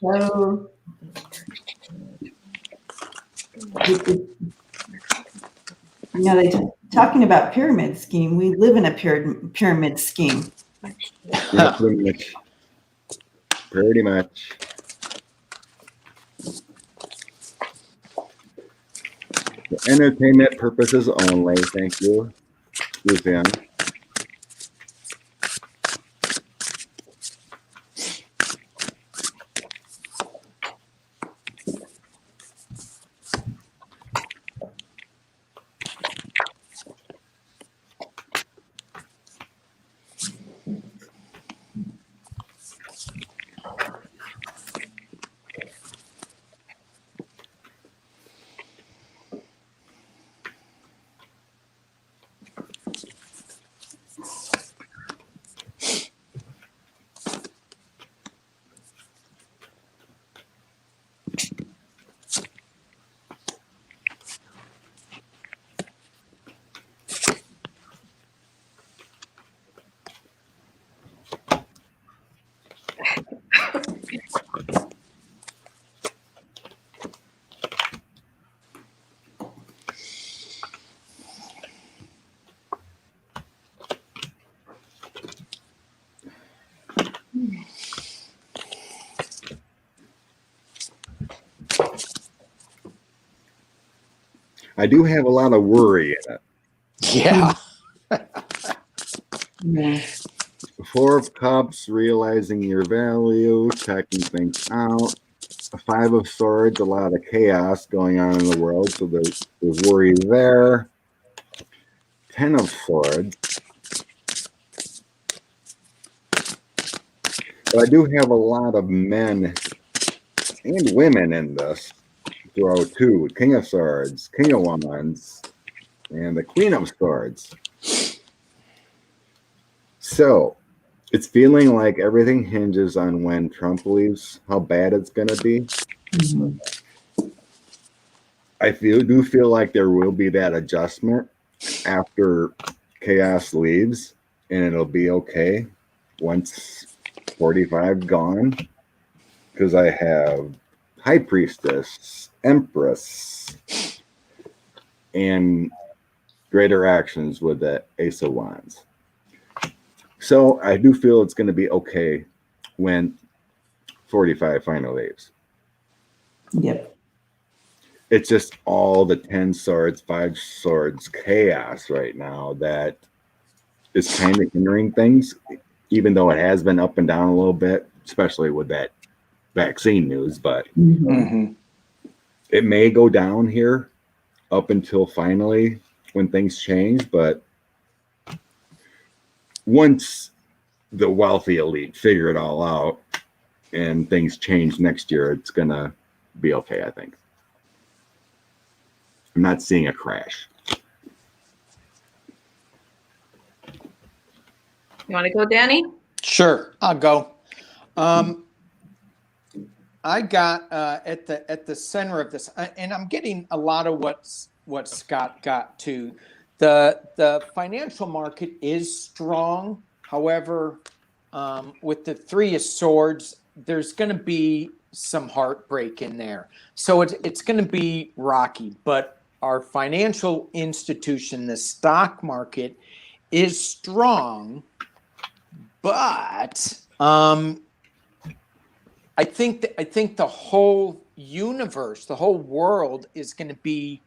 So they're talking about pyramid scheme. We live in a pyramid scheme. Yeah, pretty much. For entertainment purposes only. Thank you, Suzanne. I do have a lot of worry in it. Yeah. Yeah. Four of Cups, realizing your value, checking things out. A Five of Swords, a lot of chaos going on in the world, so there's worry there. 10 of Swords. But I do have a lot of men and women in this throw too. King of Swords, King of Wands, and the Queen of Swords. So it's feeling like everything hinges on when Trump leaves, how bad it's going to be. Mm-hmm. I do feel like there will be that adjustment after chaos leaves, and it'll be okay once 45 gone, because I have High Priestess, Empress, and greater actions with the Ace of Wands. So I do feel it's going to be okay when 45 finally leaves. Yep. It's just all the 10 swords, 5 swords chaos right now that is kind of hindering things, even though it has been up and down a little bit, especially with that vaccine news. But it may go down here up until finally when things change. But once the wealthy elite figure it all out and things change next year, it's going to be okay, I think. I'm not seeing a crash. You want to go, Danny? Sure, I'll go. I got at the center of this, and I'm getting a lot of what Scott got to. The financial market is strong. However, with the Three of Swords, there's going to be some heartbreak in there. So it's going to be rocky. But our financial institution, the stock market, is strong. But I think the whole universe, the whole world, is going to be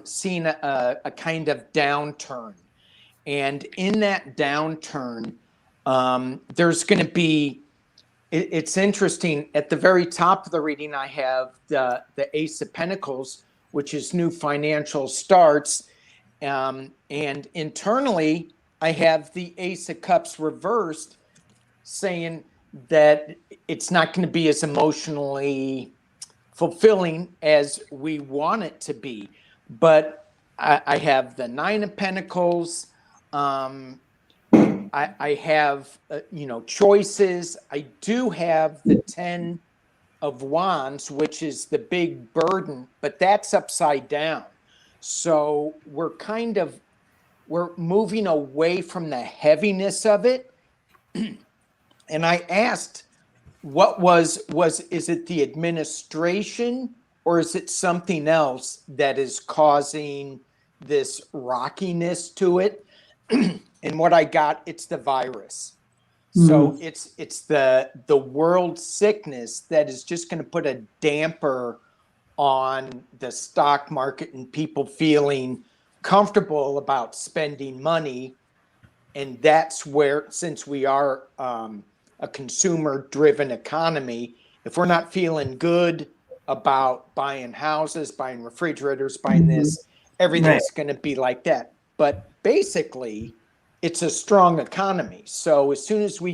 seeing a kind of downturn, and in that downturn, there's going to be. It's interesting. At the very top of the reading, I have the Ace of Pentacles, which is new financial starts, and internally, I have the Ace of Cups reversed, saying that it's not going to be as emotionally fulfilling as we want it to be. But I have the Nine of Pentacles. I have, choices. I do have the 10 of Wands, which is the big burden, but that's upside down. So we're moving away from the heaviness of it. And I asked, is it the administration, or is it something else that is causing this rockiness to it? And what I got, it's the virus. So it's the world sickness that is just going to put a damper on the stock market and people feeling comfortable about spending money. And that's where, since we are a consumer-driven economy, if we're not feeling good about buying houses, buying refrigerators, buying this, everything's going to be like that. But basically, it's a strong economy. So as soon as we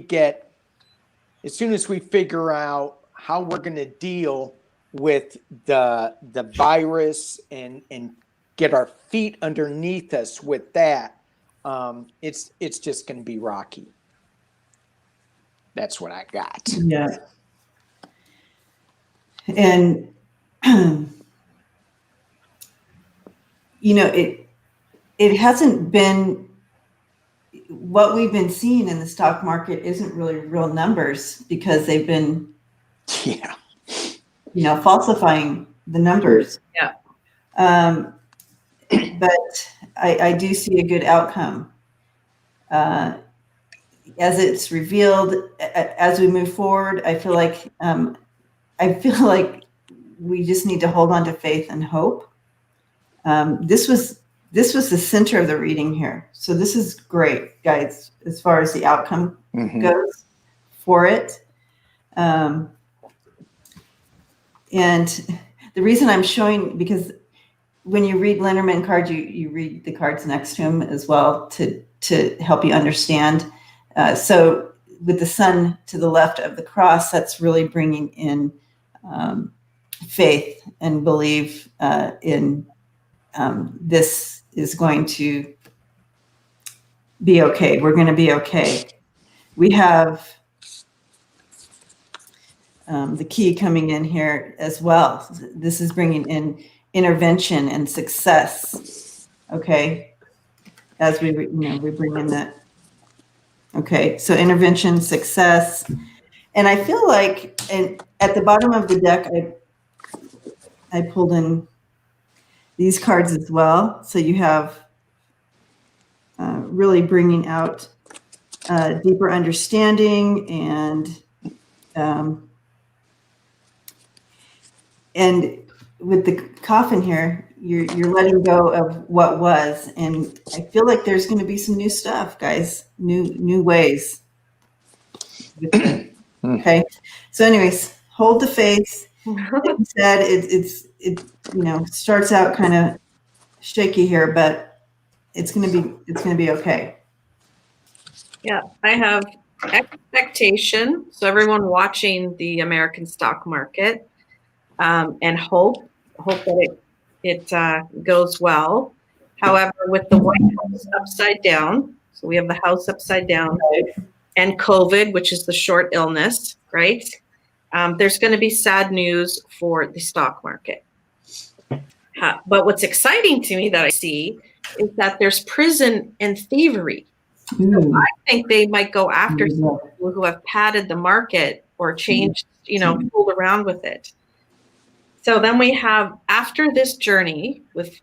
figure out how we're going to deal with the virus and get our feet underneath us with that, it's just going to be rocky. That's what I got. Yeah. And it hasn't been, what we've been seeing in the stock market isn't really real numbers, because they've been falsifying the numbers. Yeah. But I do see a good outcome as it's revealed. As we move forward, I feel like we just need to hold on to faith and hope. This was the center of the reading here, so this is great, guys, as far as the outcome goes for it. And the reason I'm showing, because when you read Lenormand cards, you read the cards next to him as well to help you understand. So with the sun to the left of the cross, that's really bringing in faith and believe in this is going to be okay. We're going to be okay. We have the key coming in here as well. This is bringing in intervention and success. Okay, as we bring in that. Okay, so intervention, success, and I feel like, and at the bottom of the deck, I pulled in these cards as well. So you have really bringing out deeper understanding and with the coffin here, you're letting go of what was, and I feel like there's going to be some new stuff, guys, new ways. Okay, so anyways, hold the faith. Like you said, it starts out kind of shaky here, but it's gonna be okay. Yeah, I have expectation. So everyone watching the American stock market, and hope that it goes well. However, with the White House upside down, so we have the house upside down, and COVID, which is the short illness, right? There's going to be sad news for the stock market. But what's exciting to me that I see is that there's prison and thievery. So I think they might go after people who have padded the market or changed, fooled around with it. So then we have, after this journey with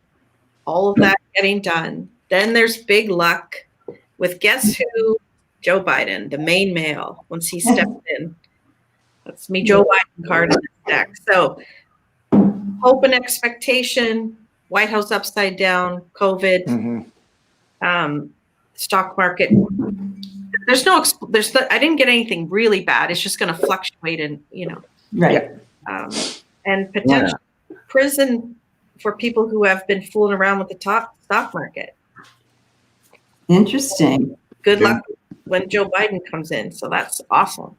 all of that getting done, then there's big luck with, guess who? Joe Biden, the main male, once he stepped in. That's me, Joe Biden card in this deck. So hope and expectation, White House upside down, COVID, stock market. I didn't get anything really bad. It's just going to fluctuate and, Right. And potential prison for people who have been fooling around with the stock market. Interesting. Good luck when Joe Biden comes in. So that's awesome.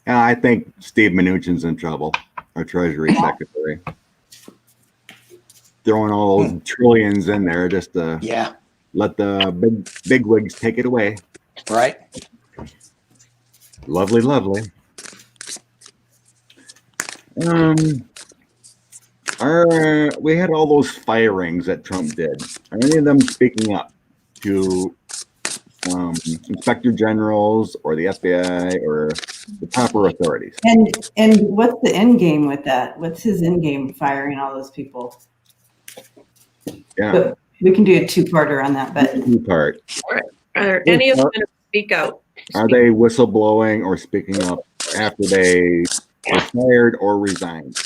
I think Steve Mnuchin's in trouble, our Treasury Secretary. Throwing all those trillions in there just to let the big wigs take it away. Right. Lovely, lovely. We had all those firings that Trump did. Are any of them speaking up to inspector generals or the FBI or the proper authorities? And what's the end game with that? What's his end game firing all those people? Yeah, but we can do a two-parter on that. But two-part. Are any of them going to speak out? Are they whistleblowing or speaking up after they were fired or resigned?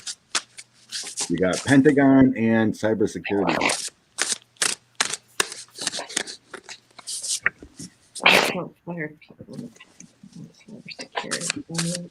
You got Pentagon and cybersecurity. Fired people in cybersecurity.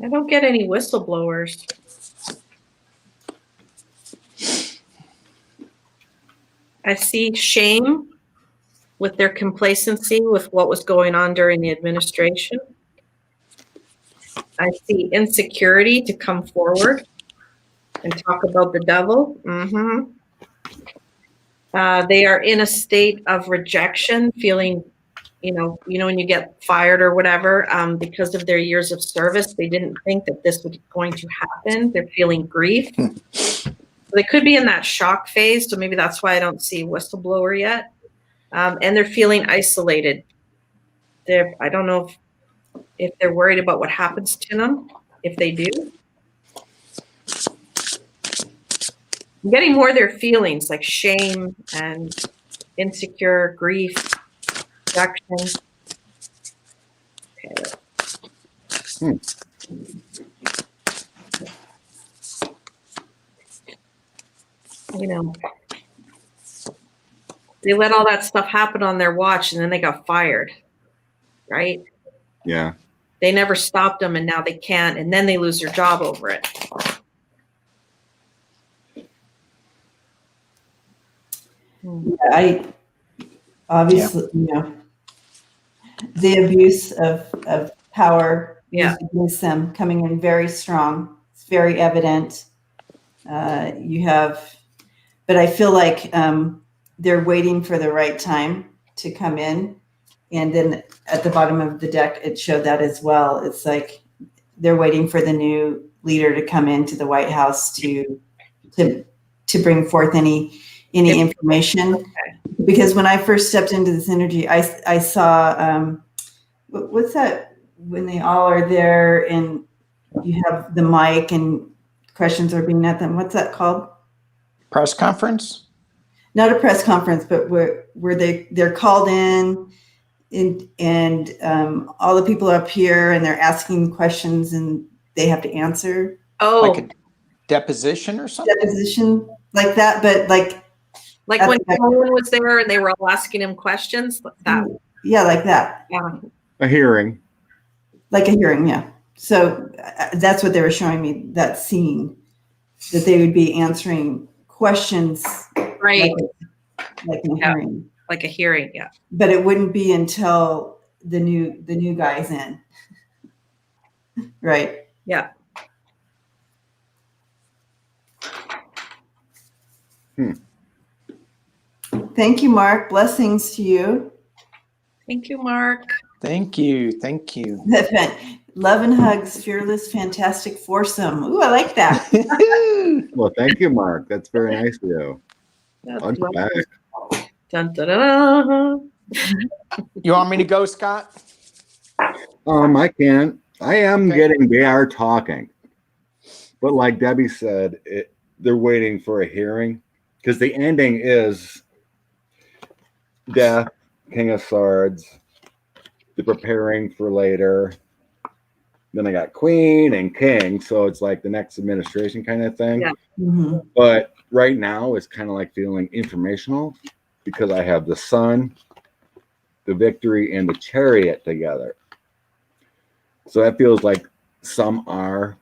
I don't get any whistleblowers. I see shame with their complacency with what was going on during the administration. I see insecurity to come forward and talk about the devil. They are in a state of rejection, feeling, when you get fired or whatever, because of their years of service, they didn't think that this was going to happen. They're feeling grief. They could be in that shock phase, so maybe that's why I don't see whistleblower yet. And they're feeling isolated. I don't know if they're worried about what happens to them, if they do. I'm getting more of their feelings like shame and insecure, grief, rejection. Okay. They let all that stuff happen on their watch and then they got fired, right? Yeah. They never stopped them and now they can't, and then they lose their job over it. I obviously, the abuse of power used against them coming in very strong. It's very evident. But I feel like they're waiting for the right time to come in. And then at the bottom of the deck, it showed that as well. It's like they're waiting for the new leader to come into the White House to bring forth any information. Because when I first stepped into this energy, I saw what's that when they all are there and you have the mic and questions are being at them. What's that called? Press conference? Not a press conference, but where they're called in and all the people are up here and they're asking questions and they have to answer. Oh, like a deposition or something? Deposition like that, but like when Cohen was there and they were all asking him questions. Yeah, like that. Yeah. A hearing. Like a hearing, yeah. So that's what they were showing me, that scene, that they would be answering questions, Right. like in a hearing. Like a hearing, yeah. But it wouldn't be until the new guy's in. Right. Yeah. Thank you, Mark. Blessings to you. Thank you, Mark. Thank you. Thank you. Love and hugs, fearless, fantastic foursome. Ooh, I like that. Well, thank you, Mark. That's very nice of you. That's Back. Dun, da, da, da. You want me to go, Scott? I can. I am Okay. they are talking. But like Debbie said, they're waiting for a hearing because the ending is death, King of Swords. They're preparing for later. Then I got Queen and King, so it's like the next administration kind of thing. Yeah. Mm-hmm. But right now, it's kind of like feeling informational because I have the Sun, the Victory, and the Chariot together. So that feels like some are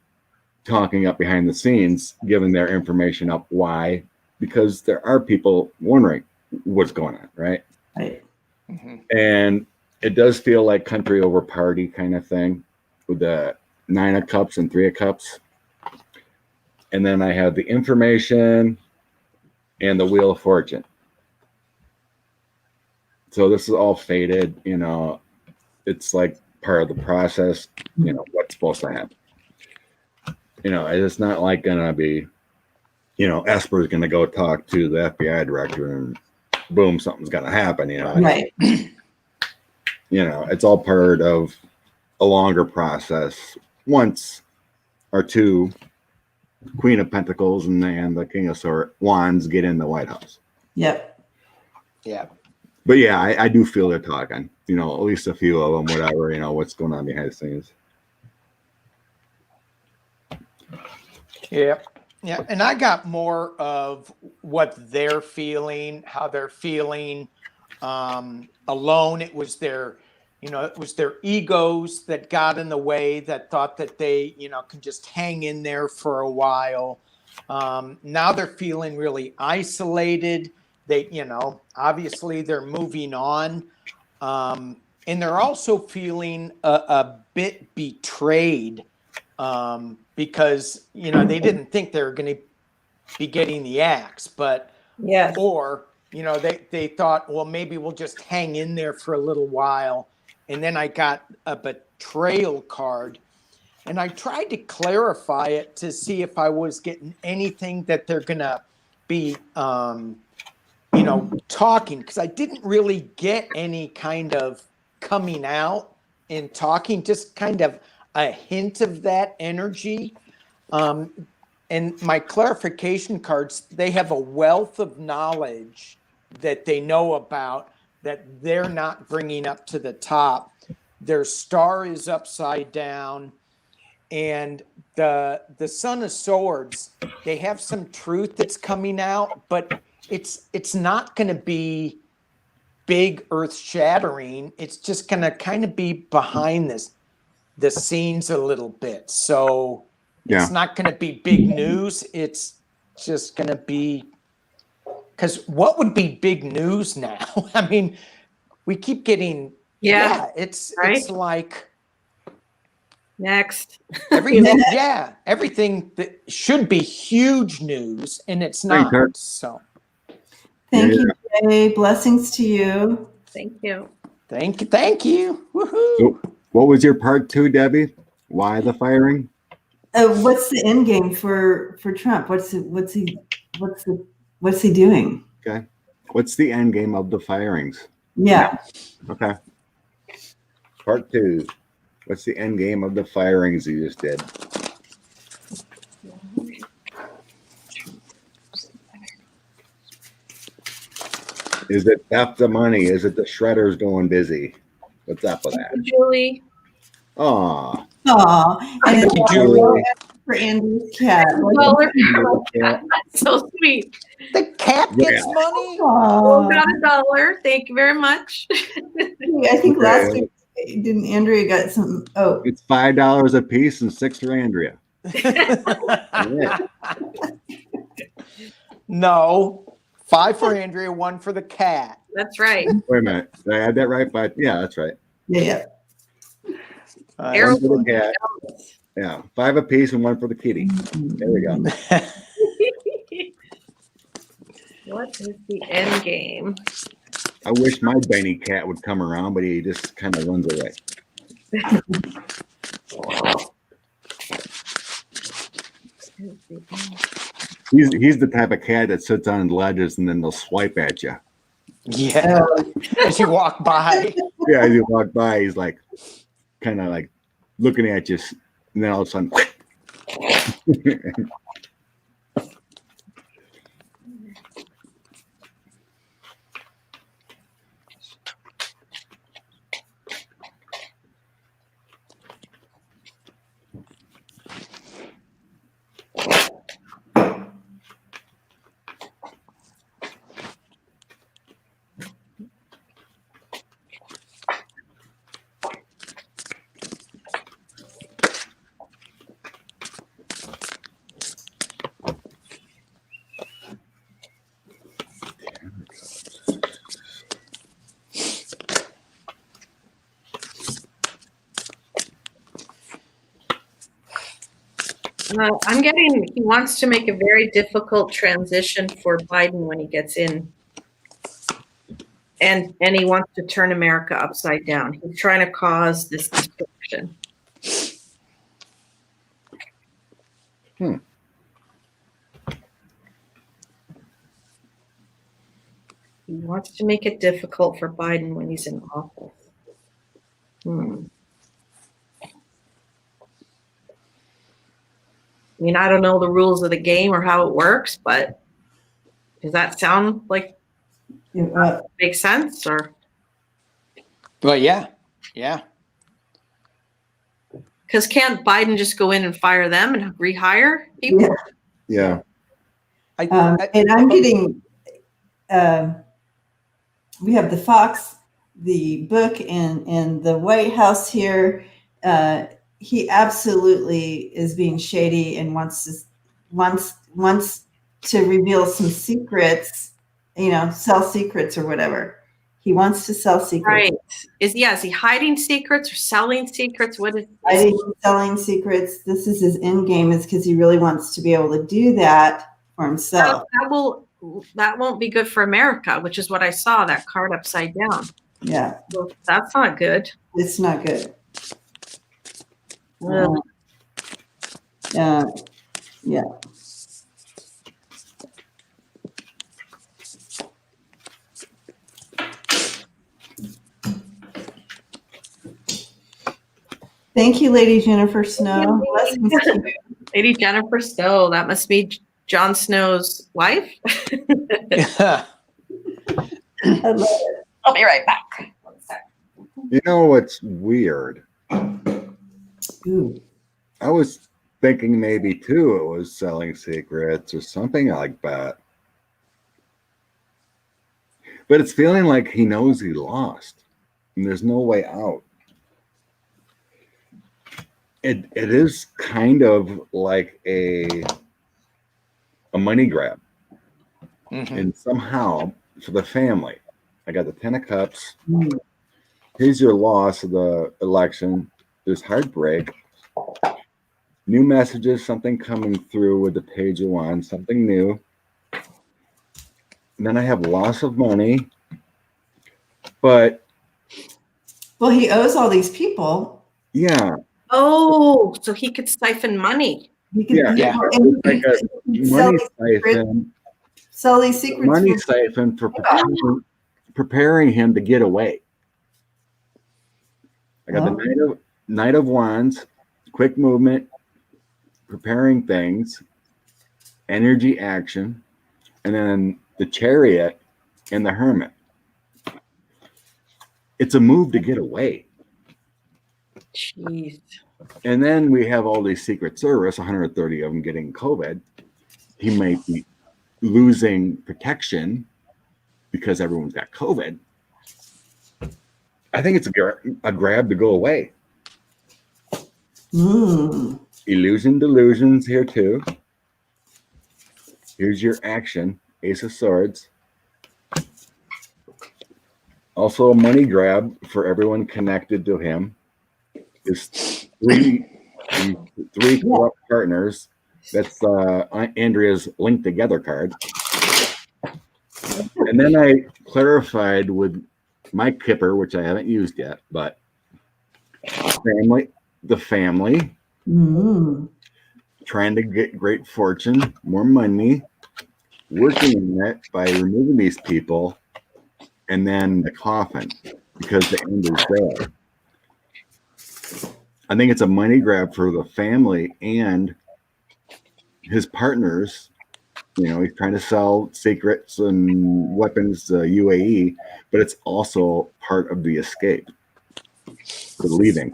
talking up behind the scenes, giving their information up. Why? Because there are people wondering what's going on, right? Right. Mm-hmm. And it does feel like country over party kind of thing with the 9 of Cups and 3 of Cups. And then I have the information and the Wheel of Fortune. So this is all faded, it's like part of the process, what's supposed to happen. It's not like gonna be, Esper's gonna go talk to the FBI director and boom, something's gonna happen, Right. It's all part of a longer process. Once or two Queen of Pentacles and the King of Wands get in the White House. Yep. Yeah. But yeah, I do feel they're talking, at least a few of them, whatever, what's going on behind the scenes. Yeah. Yeah. And I got more of what they're feeling, how they're feeling alone. It was their egos that got in the way, that thought that they, could just hang in there for a while. Now they're feeling really isolated. They, obviously they're moving on. And they're also feeling a bit betrayed because, they didn't think they were going to be getting the axe, but, Yes. or, they thought, well, maybe we'll just hang in there for a little while. And then I got a betrayal card. And I tried to clarify it to see if I was getting anything that they're going to be, talking, because I didn't really get any kind of coming out and talking, just kind of a hint of that energy. And my clarification cards, they have a wealth of knowledge that they know about that they're not bringing up to the top. Their star is upside down. And the Son of Swords, they have some truth that's coming out, but it's not going to be big, earth-shattering. It's just going to kind of be behind the scenes a little bit. So it's not going to be big news. It's just going to be because what would be big news now? I mean, we keep getting, it's like next. everything, everything that should be huge news, and it's not. Kurt. So Thank you, Jay. Blessings to you. Thank you. Thank you. Woohoo! So, what was your part 2, Debbie? Why the firing? What's the end game for Trump? What's he doing? Okay. What's the end game of the firings? Yeah. Okay. Part 2. What's the end game of the firings you just did? Is it theft of money? Is it the shredders going busy? What's up with that? Julie. Aw. Aw. And Thank you, Julie. For Andy's cat. That's so sweet. The cat gets money. Oh, got $1. Thank you very much. I think last week didn't Andrea got some? Oh, it's $5 a piece and 6 for Andrea. No, 5 for Andrea, 1 for the cat. That's right. Wait a minute. Did I add that right? But yeah, that's right. Yeah. 1 for the cat. Yeah, 5 a piece and 1 for the kitty. There we go. What is the end game? I wish my Benny cat would come around, but he just kind of runs away. He's the type of cat that sits on ledges and then they'll swipe at you. Yeah, as you walk by. Yeah, as you walk by, he's like kind of like looking at you, and then all of a sudden. I'm getting, he wants to make a very difficult transition for Biden when he gets in. And he wants to turn America upside down. He's trying to cause this destruction. He wants to make it difficult for Biden when he's in office. I mean, I don't know the rules of the game or how it works, but does that sound like makes sense? Or, but yeah. Because can't Biden just go in and fire them and rehire people? Yeah. And I'm getting. We have the Fox, the book, and the White House here. He absolutely is being shady and wants to reveal some secrets, sell secrets or whatever. He wants to sell secrets. Right. Is he hiding secrets or selling secrets? What is hiding, selling secrets? This is his end game, is because he really wants to be able to do that for himself. That won't be good for America, which is what I saw, that card upside down. Yeah. Well, that's not good. It's not good. Yeah. Thank you, Lady Jennifer Snow. Blessings to you. Lady Jennifer Snow, that must be Jon Snow's wife. I love it. I'll be right back. One sec. You know what's weird? Ooh. I was thinking maybe too it was selling secrets or something like that. But it's feeling like he knows he lost and there's no way out. It is kind of like a money grab. And somehow, for the family, I got the 10 of Cups. Mm. Here's your loss of the election. There's heartbreak. New messages, something coming through with the Page of Wands, something new. And then I have loss of money. But Well, he owes all these people. yeah. Oh, so he could siphon money. He could, Yeah. and It's like a he sell money these secrets- siphon. sell these secrets. Money for- siphon for preparing him to get away. I got the Knight of Wands, quick movement, preparing things, energy action, and then the Chariot and the Hermit. It's a move to get away. Jeez. And then we have all these Secret Service, 130 of them getting COVID. He might be losing protection because everyone's got COVID. I think it's a grab to go away. Illusion delusions here too. Here's your action, Ace of Swords. Also a money grab for everyone connected to him. Is three corrupt partners. That's Andrea's linked together card. And then I clarified with my Kipper, which I haven't used yet, but the family, trying to get great fortune, more money, working in it by removing these people, and then the coffin, because the end is there. I think it's a money grab for the family and his partners. You know, he's trying to sell secrets and weapons to UAE, but it's also part of the escape, the leaving.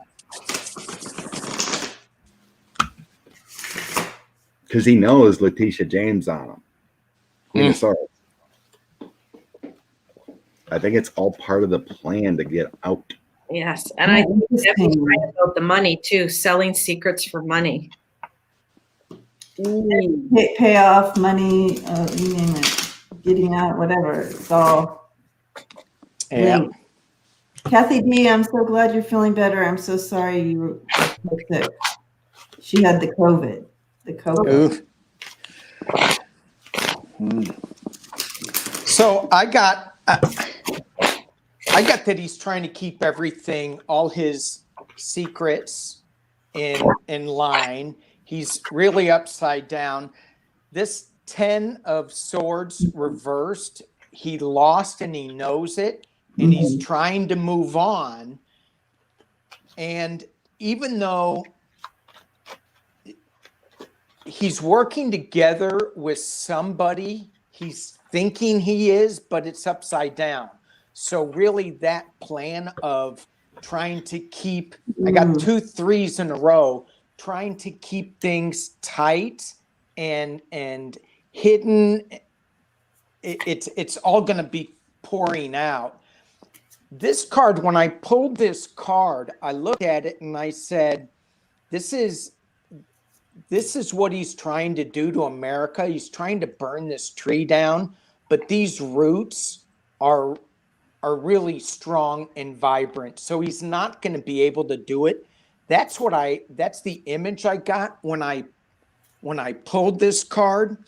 Because he knows Letitia James on him. Queen of Swords. I think it's all part of the plan to get out. Yes, and I think Debbie's right about the money too, selling secrets for money. Pay off money, you name it, getting out, whatever. It's all linked. Kathy D, I'm so glad you're feeling better. I'm so sorry you were sick. She had the COVID. So I got that he's trying to keep everything, all his secrets in line. He's really upside down. This 10 of Swords reversed, he lost and he knows it, and he's trying to move on. And even though he's working together with somebody, he's thinking he is, but it's upside down. So really that plan of trying to keep, I got 2 3s in a row, trying to keep things tight and hidden. It's all going to be pouring out. This card, when I pulled this card, I looked at it and I said, this is what he's trying to do to America. He's trying to burn this tree down, but these roots are really strong and vibrant. So he's not going to be able to do it. That's the image I got when I pulled this card.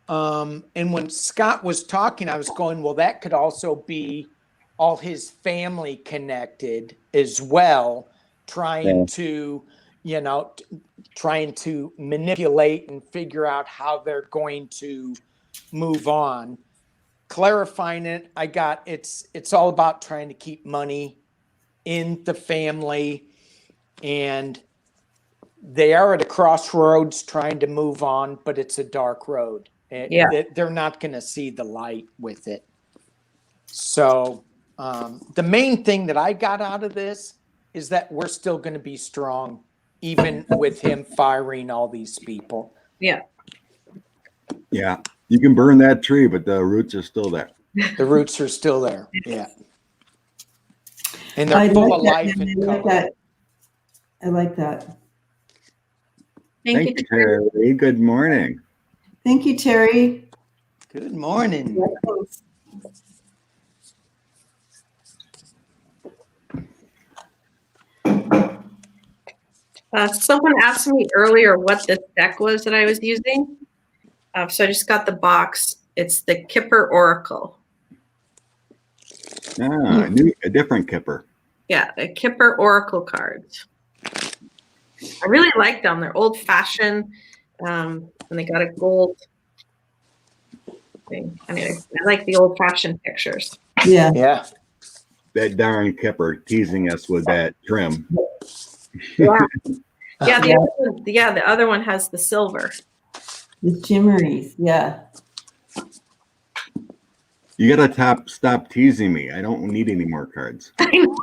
And when Scott was talking, I was going, well, that could also be all his family connected as well, trying to manipulate and figure out how they're going to move on. Clarifying it, I got it's all about trying to keep money in the family, and they are at a crossroads trying to move on, but it's a dark road. They're not going to see the light with it. So the main thing that I got out of this is that we're still going to be strong, even with him firing all these people. Yeah. Yeah. You can burn that tree, but the roots are still there. The roots are still there. Yeah. And they're full of life and color. I like that. Thank you, Terry. Good morning. Thank you, Terry. Good morning. Someone asked me earlier what this deck was that I was using. So I just got the box. It's the Kipper Oracle. A different Kipper. Yeah, the Kipper Oracle cards. I really like them. They're old fashioned, and they got a gold thing. Anyway, I like the old fashioned pictures. Yeah. Yeah. That darn Kipper teasing us with that trim. Yeah. Yeah, the other one has the silver. The shimmeries, yeah. You gotta stop teasing me. I don't need any more cards. I know.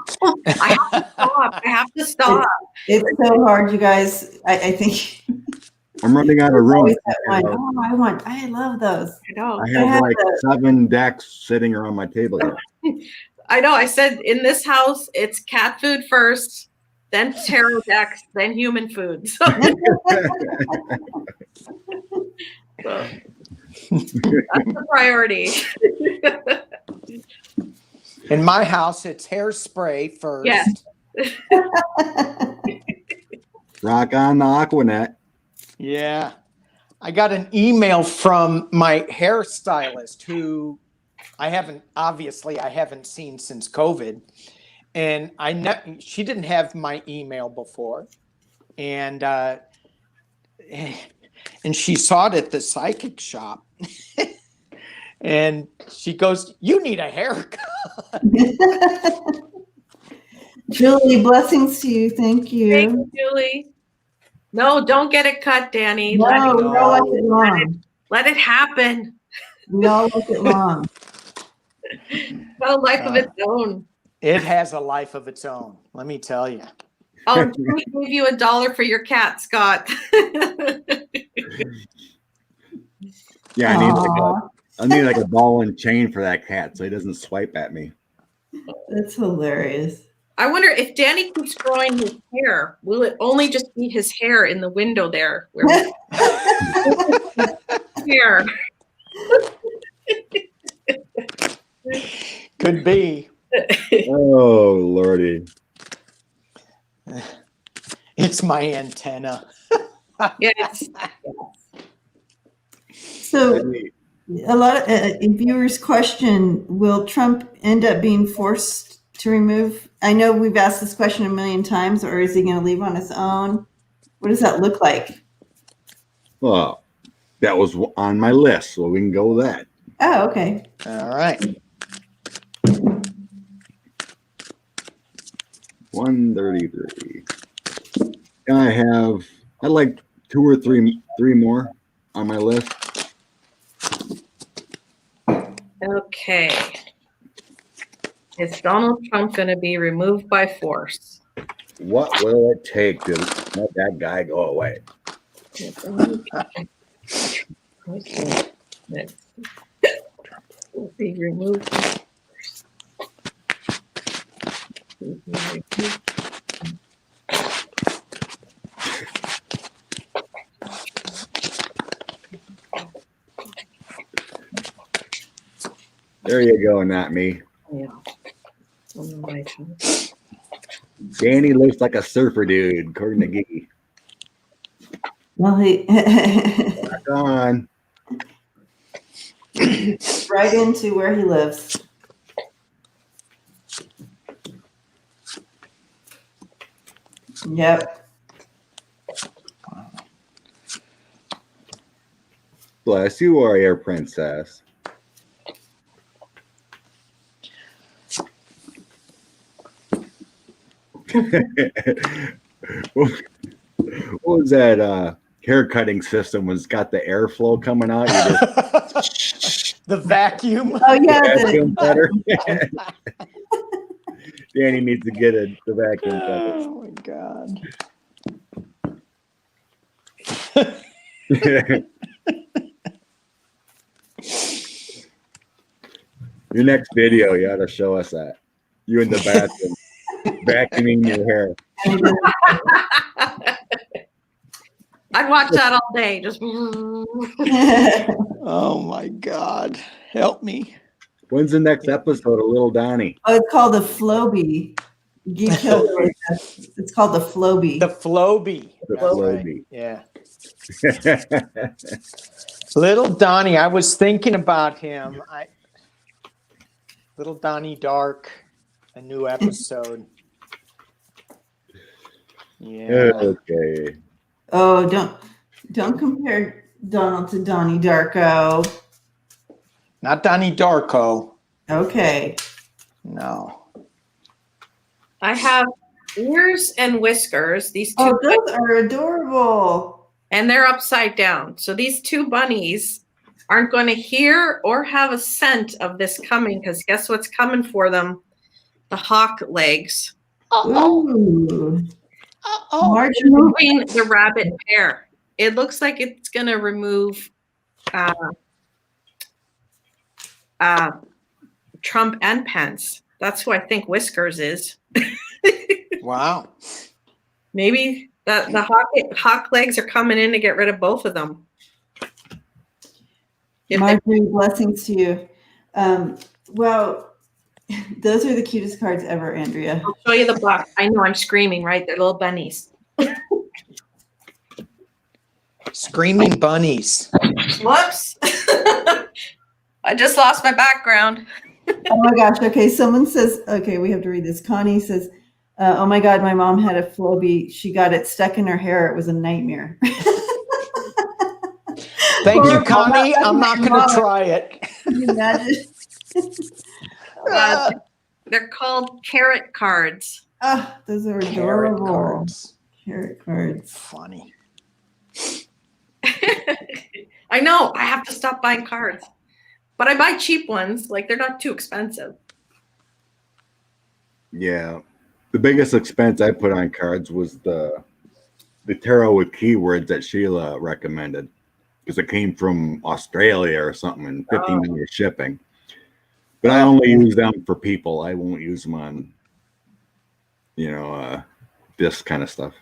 I have to stop. It's so hard, you guys. I think I'm running out of room. always that one. I love those. I know. I have like 7 decks sitting around my table here. I know. I said in this house, it's cat food first, then tarot decks, then human food. So, so that's the priority. In my house, it's hairspray first. Yes. Rock on the Aquanet. Yeah. I got an email from my hairstylist who I haven't seen since COVID. And she didn't have my email before. And she saw it at the psychic shop. And she goes, "You need a haircut." Julie, blessings to you. Thank you. Thank you, Julie. No, don't get it cut, Danny. No, we all like it long. Let it happen. We all like it long. It's got a life of its own. It has a life of its own, let me tell you. Oh, we gave you $1 for your cat, Scott. Yeah, I need like a ball and chain for that cat so he doesn't swipe at me. That's hilarious. I wonder if Danny keeps growing his hair, will it only just be his hair in the window there? Hair. Could be. Oh, Lordy. It's my antenna. Yes. So a lot of viewers question, will Trump end up being forced to remove? I know we've asked this question a million times, or is he going to leave on his own? What does that look like? Well, that was on my list, so we can go with that. Oh, okay. All right. 133. I like 2 or 3 more on my list. Okay. Is Donald Trump going to be removed by force? What will it take to let that guy go away? Okay. Next. Will be removed by force. Will be removed. There you go, not me. Yeah. On the right hand. Danny looks like a surfer dude, according to Giggy. Well, Rock on. right into where he lives. Yep. Bless you, warrior princess. What was that hair cutting system was got the airflow coming out? You just The vacuum. Oh, yeah. vacuum cutter. Danny needs to get the vacuum cutter. Oh my God. Your next video, you ought to show us that. You in the bathroom, vacuuming your hair. I'd watch that all day. Just Oh my God. Help me. When's the next episode of Little Donnie? Oh, it's called the Floby. Guy Kilroy. It's called the Floby. The Floby. The That's Floby. right. Yeah. Little Donnie, I was thinking about him. Little Donnie Dark, a new episode. Yeah. Okay. Oh, don't compare Donald to Donnie Darko. Not Donnie Darko. Okay. No. I have ears and whiskers. These two, Oh, those are adorable. and they're upside down. So these two bunnies aren't going to hear or have a scent of this coming, because guess what's coming for them? The hawk legs. Ooh. Marjorie. Removing the rabbit pair. It looks like it's going to remove Trump and Pence. That's who I think Whiskers is. Wow. Maybe the hawk legs are coming in to get rid of both of them. Marjorie, blessings to you. Well, those are the cutest cards ever, Andrea. I'll show you the box. I know I'm screaming, right? They're little bunnies. Screaming bunnies. Whoops. I just lost my background. Oh my gosh. Okay. Someone says, okay, we have to read this. Connie says, oh my God, my mom had a Floby. She got it stuck in her hair. It was a nightmare. Thank you, Connie. I'm not going to try it. Can you imagine? They're called carrot cards. Ah, those are Carrot adorable. cards. Carrot cards. Funny. I know. I have to stop buying cards. But I buy cheap ones. Like, they're not too expensive. Yeah. The biggest expense I put on cards was the tarot with keywords that Sheila recommended, because it came from Australia or something, and $15 shipping. But I only use them for people. I won't use them on, this kind of stuff.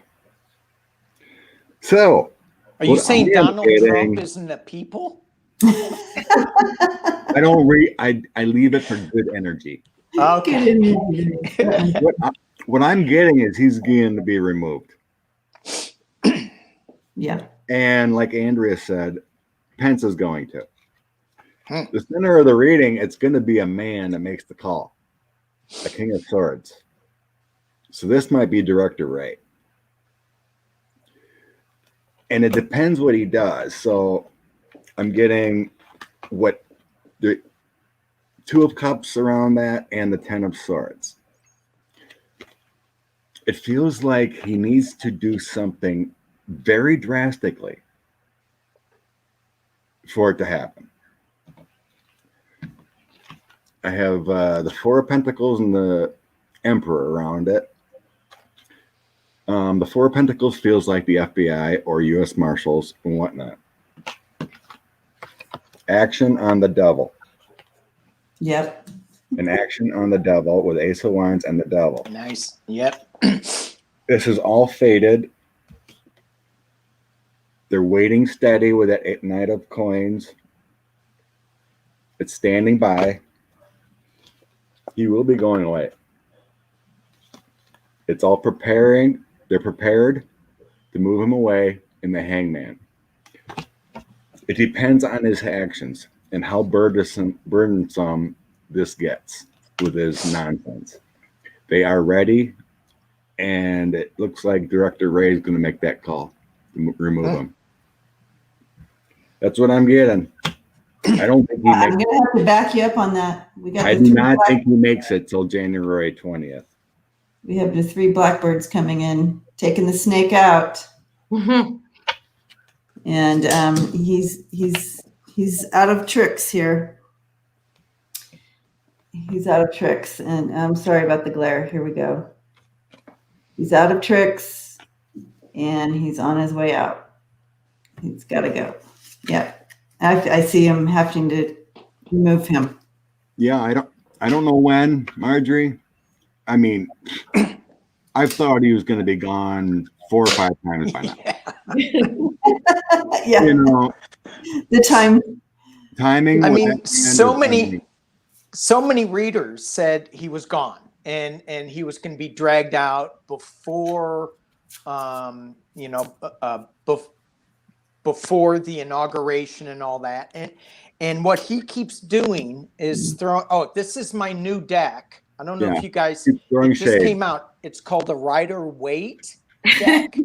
So, Are you saying I am Donald getting- Trump isn't a people? I don't read. I leave it for good energy. Okay. What I'm getting is he's going to be removed. Yeah. And like Andrea said, Pence is going to. The center of the reading, it's going to be a man that makes the call, a King of Swords. So this might be Director Ray. And it depends what he does. So I'm getting what the Two of Cups around that and the Ten of Swords. It feels like he needs to do something very drastically for it to happen. I have the Four of Pentacles and the Emperor around it. The Four of Pentacles feels like the FBI or U.S. Marshals and whatnot. Action on the Devil. Yep. An action on the Devil with Ace of Wands and the Devil. Nice. Yep. This is all faded. They're waiting steady with that Knight of Coins. It's standing by. He will be going away. It's all preparing. They're prepared to move him away in the Hangman. It depends on his actions and how burdensome this gets with his nonsense. They are ready, and it looks like Director Ray is going to make that call to remove him. That's what I'm getting. I don't think he I'm makes going to have to back you up on that. I do not think he makes it till January 20th. We have the 3 blackbirds coming in, taking the snake out. Mm-hmm. And he's out of tricks here. He's out of tricks. And I'm sorry about the glare. Here we go. He's out of tricks and he's on his way out. He's got to go. Yeah. I see him having to remove him. Yeah, I don't know when, Marjorie. I mean, I thought he was going to be gone 4 or 5 times by now. Yeah, You know, the timing. I was mean, at the end of everything. so many readers said he was gone and he was going to be dragged out before, you know, before the inauguration and all that. And what he keeps doing is throwing, oh, this is my new deck. I don't know Yeah, if you guys, he's throwing it just shade. came out. It's called the Rider Waite deck.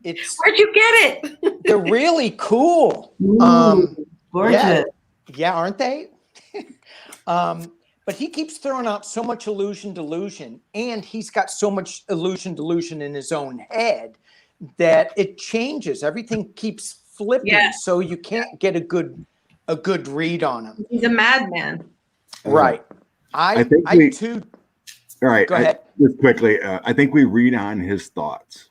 It's, Where'd you get it? they're really cool. gorgeous. Yeah, aren't they? But he keeps throwing out so much illusion delusion, and he's got so much illusion delusion in his own head that it changes. Everything keeps flipping, Yeah. so you can't get a good read on him. He's a madman. Right. I think too. All right. Go ahead. Just quickly, I think we read on his thoughts.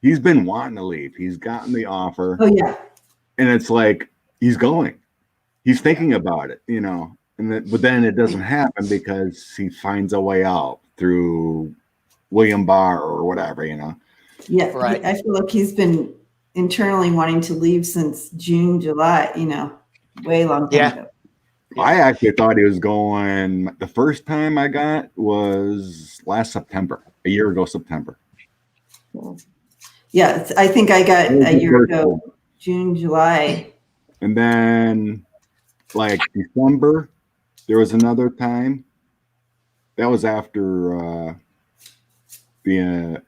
He's been wanting to leave. He's gotten the offer. Oh yeah. And it's like he's going. He's thinking about it, you know. But then it doesn't happen because he finds a way out through William Barr or whatever, you know. Yeah, Right. I feel like he's been internally wanting to leave since June, July, you know, way long time ago. I actually thought he was going. The first time I got was last September, a year ago, September. Yeah, I think I got a year ago, June, July. And then like December, there was another time. That was after the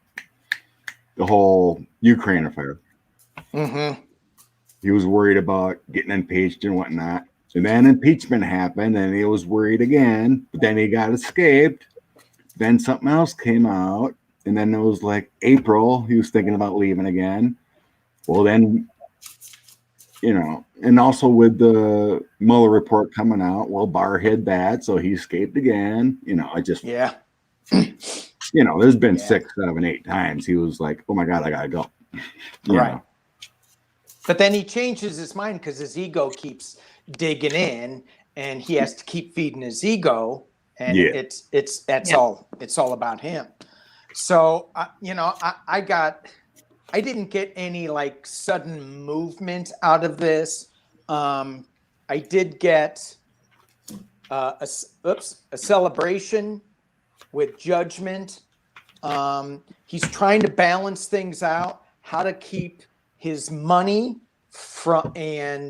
whole Ukraine affair. Mm-hmm. He was worried about getting impeached and whatnot. And then impeachment happened and he was worried again, but then he got escaped. Then something else came out. And then it was like April, he was thinking about leaving again. Well, then, you know, and also with the Mueller report coming out, well, Barr hid that, so he escaped again. You know, I just, Yeah. you know, there's been 6, 7, 8 times he was like, oh my God, I gotta go. Right. know. But then he changes his mind because his ego keeps digging in, and he has to keep feeding his ego, and it's all about him. So you know, I didn't get any like sudden movement out of this. I did get a celebration with judgment. He's trying to balance things out, how to keep his money from and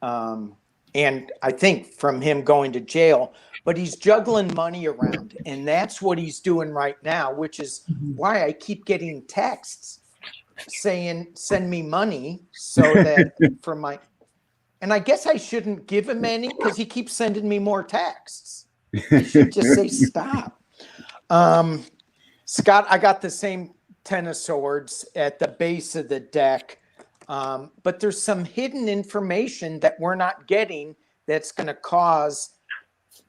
I think from him going to jail, but he's juggling money around, and that's what he's doing right now, which is why I keep getting texts saying send me money so that for my, and I guess I shouldn't give him any because he keeps sending me more texts. I should just say stop. Scott, I got the same 10 of swords at the base of the deck, but there's some hidden information that we're not getting that's going to cause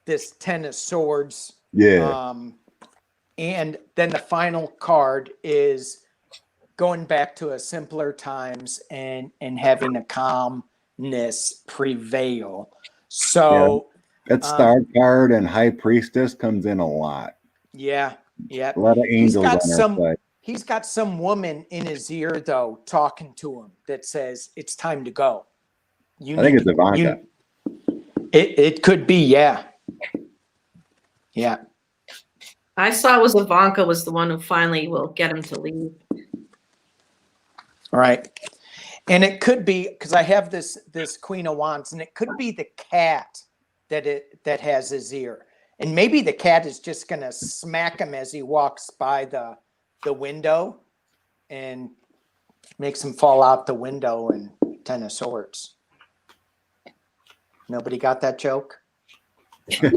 this 10 of swords. Yeah. And then the final card is going back to a simpler times and having a calmness prevail. So that star card and High Priestess comes in a lot. Yeah. A lot of angels on our side. He's got some woman in his ear though talking to him that says it's time to go. I think it's Ivanka. It could be, yeah. Yeah. I saw it was Ivanka was the one who finally will get him to leave. Right. And it could be because I have this Queen of Wands, and it could be the cat that has his ear. And maybe the cat is just gonna smack him as he walks by the window and makes him fall out the window and 10 of swords. Nobody got that joke?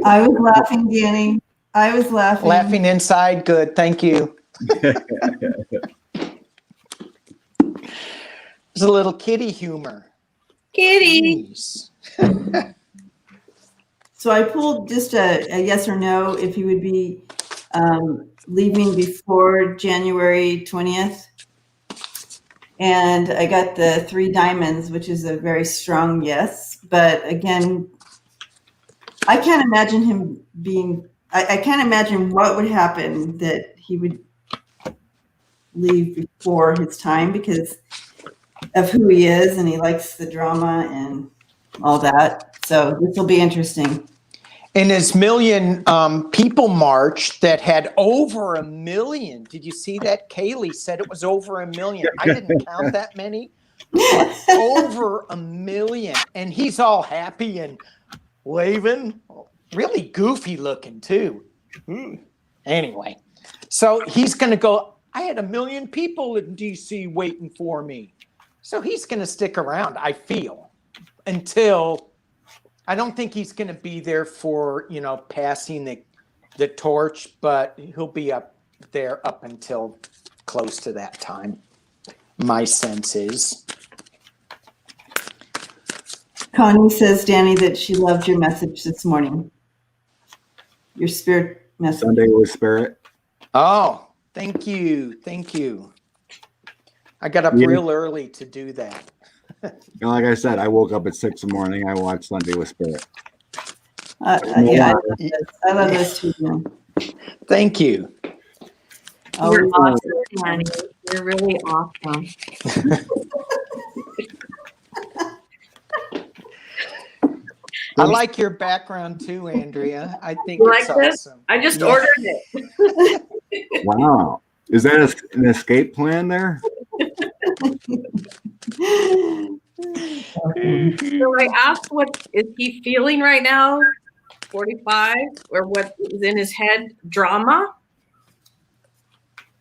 I was laughing, Danny. I was laughing. Laughing inside. Good. Thank you. There's a little kitty humor. Kitty. Jeez. So I pulled just a yes or no if he would be leaving before January 20th. And I got the 3 diamonds, which is a very strong yes. But again, I can't imagine him being I can't imagine what would happen that he would leave before his time because of who he is, and he likes the drama and all that. So this will be interesting. And his million people march that had over 1 million. Did you see that? Kaylee said it was over 1 million. I didn't count that many, but over 1 million. And he's all happy and waving. Really goofy looking too. Anyway, so he's going to go, I had 1 million people in DC waiting for me. So he's going to stick around, I feel, until... I don't think he's going to be there for, passing the torch, but he'll be up there up until close to that time. My sense is. Connie says, Danny, that she loved your message this morning. Your spirit message. Sunday with Spirit. Oh, thank you. Thank you. I got up real early to do that. Like I said, I woke up at 6 in the morning. I watched Sunday with Spirit. Yeah, I love this too. Man. Thank you. You're awesome, Danny. You're really awesome. I like your background too, Andrea. I think You it's like this? awesome. I just ordered it. Wow. Is that an escape plan there? So I asked, what is he feeling right now? 45, or what is in his head? Drama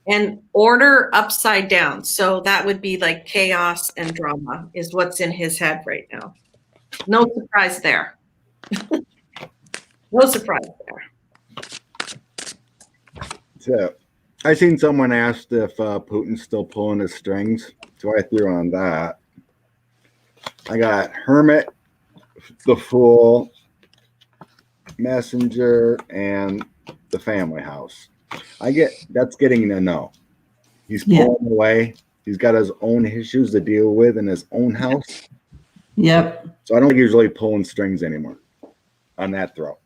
and order upside down. So that would be like chaos and drama is what's in his head right now. No surprise there. No surprise there. So, I seen someone asked if Putin's still pulling his strings, so I threw on that. I got Hermit, the Fool, Messenger, and the Family House. That's getting a no. He's pulling away. He's got his own issues to deal with in his own house. Yep. So I don't think he's really pulling strings anymore on that throw.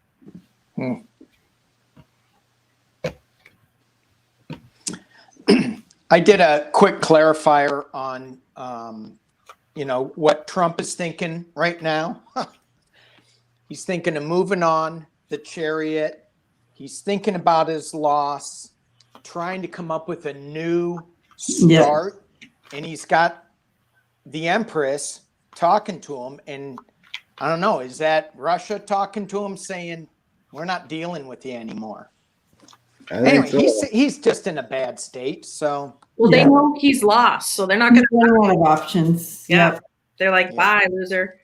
I did a quick clarifier on, what Trump is thinking right now. He's thinking of moving on the chariot. He's thinking about his loss, trying to come up with a new start. And he's got the Empress talking to him. And I don't know, is that Russia talking to him saying, we're not dealing with you anymore? Anyway, so. he's just in a bad state. So they know he's lost, so they're not going to run out of options. Yeah, they're like, bye, loser.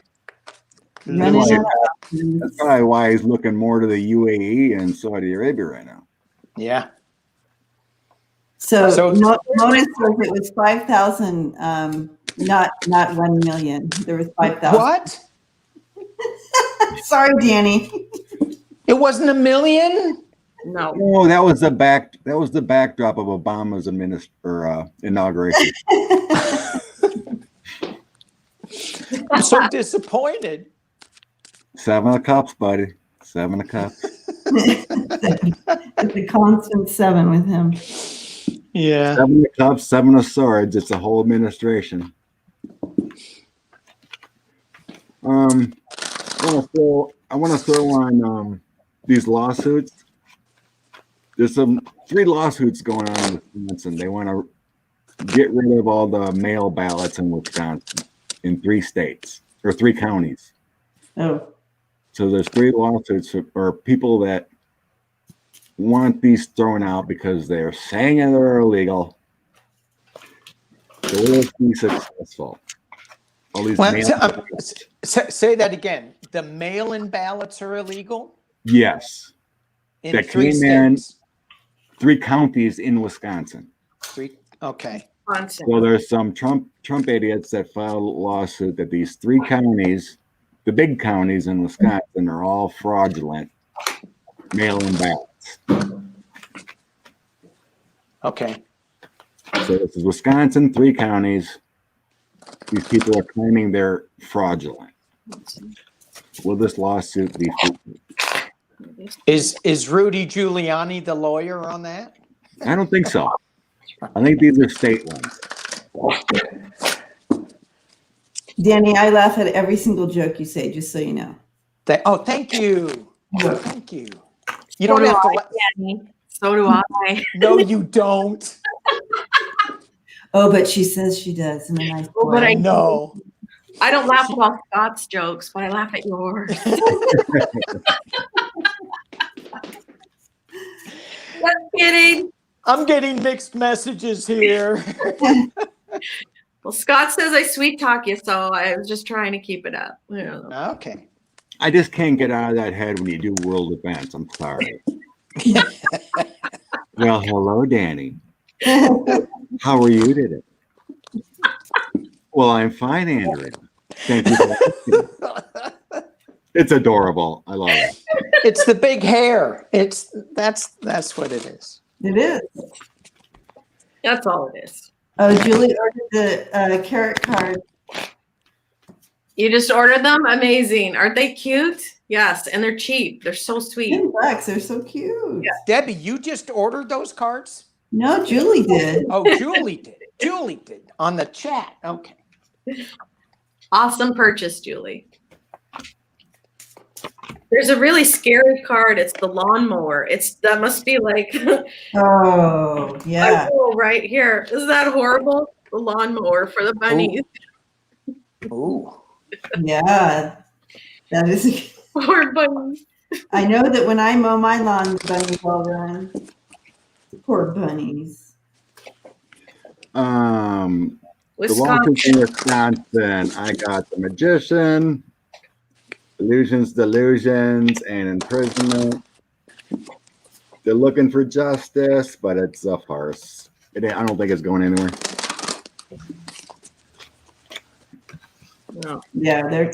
That's probably why he's looking more to the UAE and Saudi Arabia right now. Yeah. So Mona says it was 5,000, not 1 million. There was 5,000. What? Sorry, Danny. It wasn't 1 million. No. Oh, that was the backdrop of Obama's inauguration. I'm so disappointed. 7 of Cups, buddy. 7 of Cups. It's a constant 7 with him. Yeah. 7 of Cups, 7 of Swords. It's a whole administration. I want to throw on these lawsuits. There's 3 lawsuits going on in Wisconsin. They want to get rid of all the mail ballots in Wisconsin in 3 states or 3 counties. Oh. So there's 3 lawsuits or people that want these thrown out because they're saying they're illegal. So will it be successful? All these say that again. The mail-in ballots are illegal? Yes. In that 3 states. 3 counties in Wisconsin. 3. Okay. So there's some Trump idiots that filed a lawsuit that these 3 counties, the big counties in Wisconsin, are all fraudulent mail-in ballots. Okay. So this is Wisconsin, 3 counties. These people are claiming they're fraudulent. Will this lawsuit be fruitful? Is Rudy Giuliani the lawyer on that? I don't think so. I think these are state ones. Danny, I laugh at every single joke you say, just so you know. Thank you. Yeah. Thank you. You don't have to. So do I. No, you don't. Oh, but she says she does in a nice Oh, way. but I know. I don't laugh at all Scott's jokes, but I laugh at yours. Just kidding. I'm getting mixed messages here. Well, Scott says I sweet talk you, so I was just trying to keep it up. Okay. I just can't get out of that head when you do world events. I'm sorry. Well, hello, Danny. How are you today? Well, I'm fine, Andrea. Thank you for asking. It's adorable. I love it. It's the big hair. That's what it is. It is. That's all it is. Oh, Julie ordered the carrot card. You just ordered them? Amazing. Aren't they cute? Yes, and they're cheap. They're so sweet. $10. They're so cute. Yeah. Debbie, you just ordered those cards? No, Julie did. Oh, Julie did. Julie did on the chat. Okay. Awesome purchase, Julie. There's a really scary card. It's the lawnmower. That must be like Oh, yeah. right here. Isn't that horrible? The lawnmower for the bunnies. Ooh. Yeah. That is. Poor bunnies. I know that when I mow my lawn, the bunnies all run. Poor bunnies. The Wisconsin. Washington, Wisconsin. I got the Magician, Illusions, Delusions, and Imprisonment. They're looking for justice, but it's a farce. I don't think it's going anywhere. No. Yeah, they're.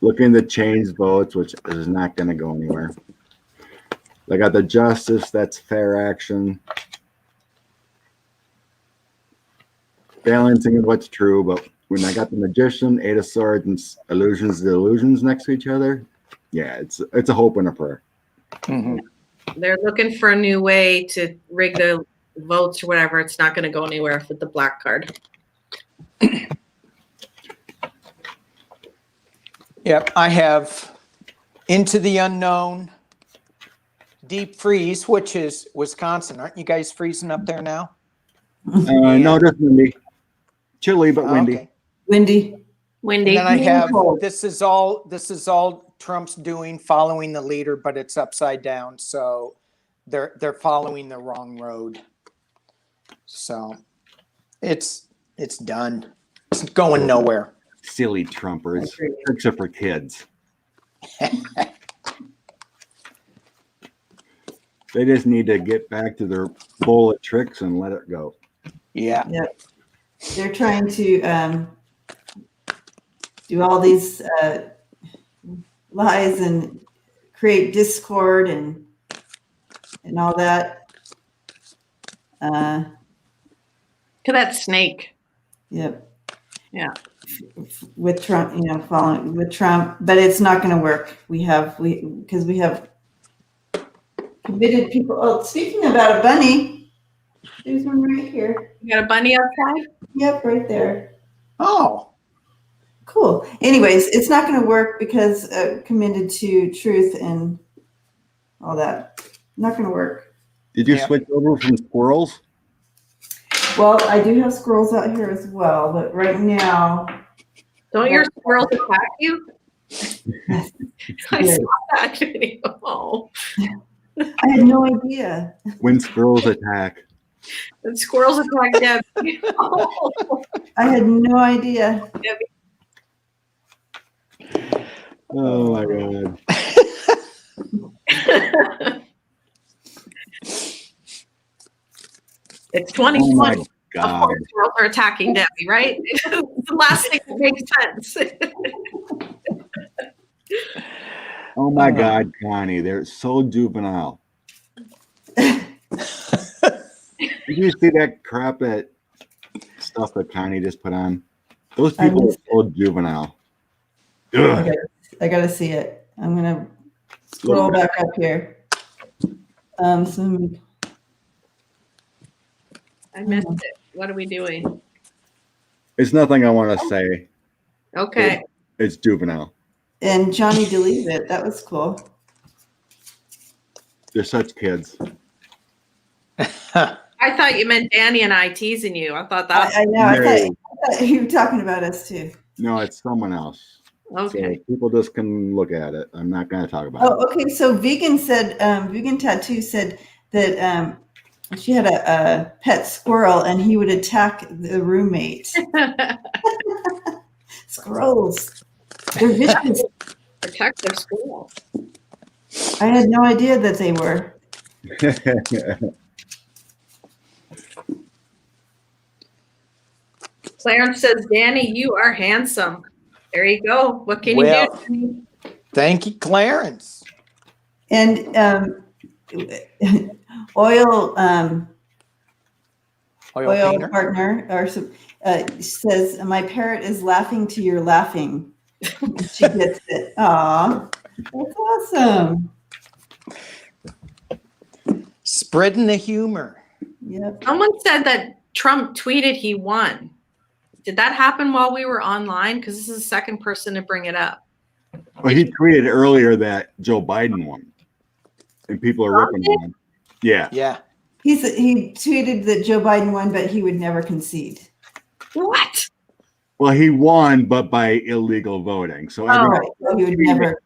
Looking to change votes, which is not going to go anywhere. I got the Justice, that's fair action. Balancing of what's true, but when I got the Magician, Eight of Swords, and Illusions, Delusions next to each other, yeah, it's a hope and a prayer. Mm-hmm. They're looking for a new way to rig the votes or whatever. It's not going to go anywhere with the black card. Yep, I have Into the Unknown, Deep Freeze, which is Wisconsin. Aren't you guys freezing up there now? No, just windy. Chilly, but windy. Okay. Windy. Windy. And then I have Cold. this is all Trump's doing, following the leader, but it's upside down. So they're following the wrong road. So it's done. It's going nowhere. Silly Trumpers. Tricks are for kids. They just need to get back to their bowl of tricks and let it go. Yeah. Yep. They're trying to do all these lies and create discord and all that. To that snake. Yep. Yeah. With Trump, following with Trump, but it's not going to work. Because we have committed people. Oh, speaking about a bunny, there's one right here. You got a bunny outside? Yep, right there. Oh. Cool. Anyways, it's not going to work because committed to truth and all that. Not going to work. Did you Yeah. switch over from squirrels? Well, I do have squirrels out here as well, but right now. Don't your squirrels attack you? I saw that video. Oh. I had no idea. When squirrels attack. The squirrels attack Debbie. Oh. I had no idea. Oh my God. It's Oh my 2020. Of God. course, squirrels are attacking Debbie, right? It's the last thing that makes sense. Oh my God, Connie. They're so juvenile. Did you see that crap stuff that Connie just put on? Those people are so juvenile. Ugh. I gotta see it. I'm gonna scroll back up here. Some I missed it. What are we doing? It's nothing I want to say. Okay. It's juvenile. and Johnny deleted it. That was cool. They're such kids. I thought you meant Danny and I teasing you. I thought that. I know. I No. thought you were talking about us too. No, it's someone else. Okay. So people just can look at it. I'm not going to talk about Oh, okay. So Vegan said, Vegan Tattoo said that she had a pet squirrel and he would attack the roommate. Squirrels. They're vicious. Protective school. I had no idea that they were. it. Clarence says, Danny, you are handsome. There you go. What can Well, you do? Thank you, Clarence. And oil Painter. partner or says, my parrot is laughing to your laughing. She gets it. Aw, that's awesome. Spreading the humor. Yep. Someone said that Trump tweeted he won. Did that happen while we were online? Because this is the second person to bring it up. Well, he tweeted earlier that Joe Biden won, and people are ripping on him. Yeah. Yeah. He tweeted that Joe Biden won, but he would never concede. What? Well, he won, but by illegal voting. So everyone, Right. So he would never.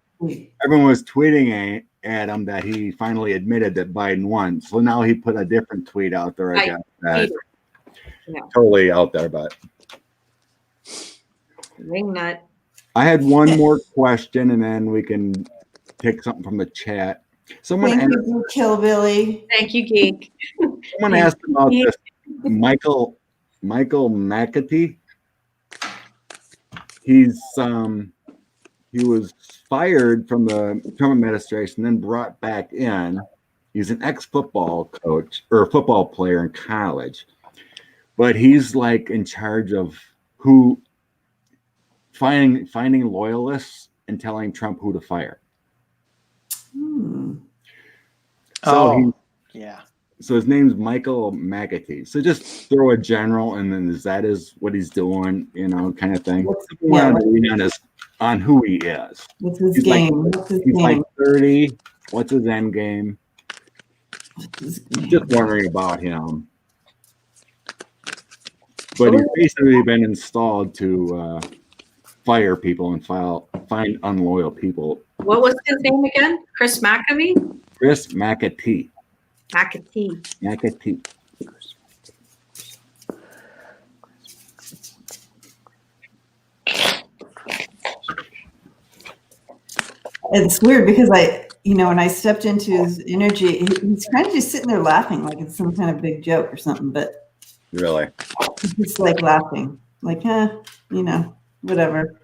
everyone was tweeting at him that he finally admitted that Biden won. So now he put a different tweet out there. I guess that totally out there, but Ring nut. I had one more question, and then we can take something from the chat. Someone Thank asked, you, Killbilly. Thank you, Geek. someone asked about this Michael McAtee. He's he was fired from the Trump administration, then brought back in. He's an ex-football coach or a football player in college, but he's like in charge of who finding loyalists and telling Trump who to fire. So yeah. So his name's Michael McAtee. So just throw a general, and then that is what he's doing, kind of thing. On who he is. What's his He's game? He's like 30. What's his end game? Just wondering about him. But he's basically been installed to fire people and find unloyal people. What was his name again? Chris McAfee? Chris McAtee. McAtee. It's weird because when I stepped into his energy, he's kind of just sitting there laughing like it's some kind of big joke or something, but Really? he's just like laughing, like, whatever.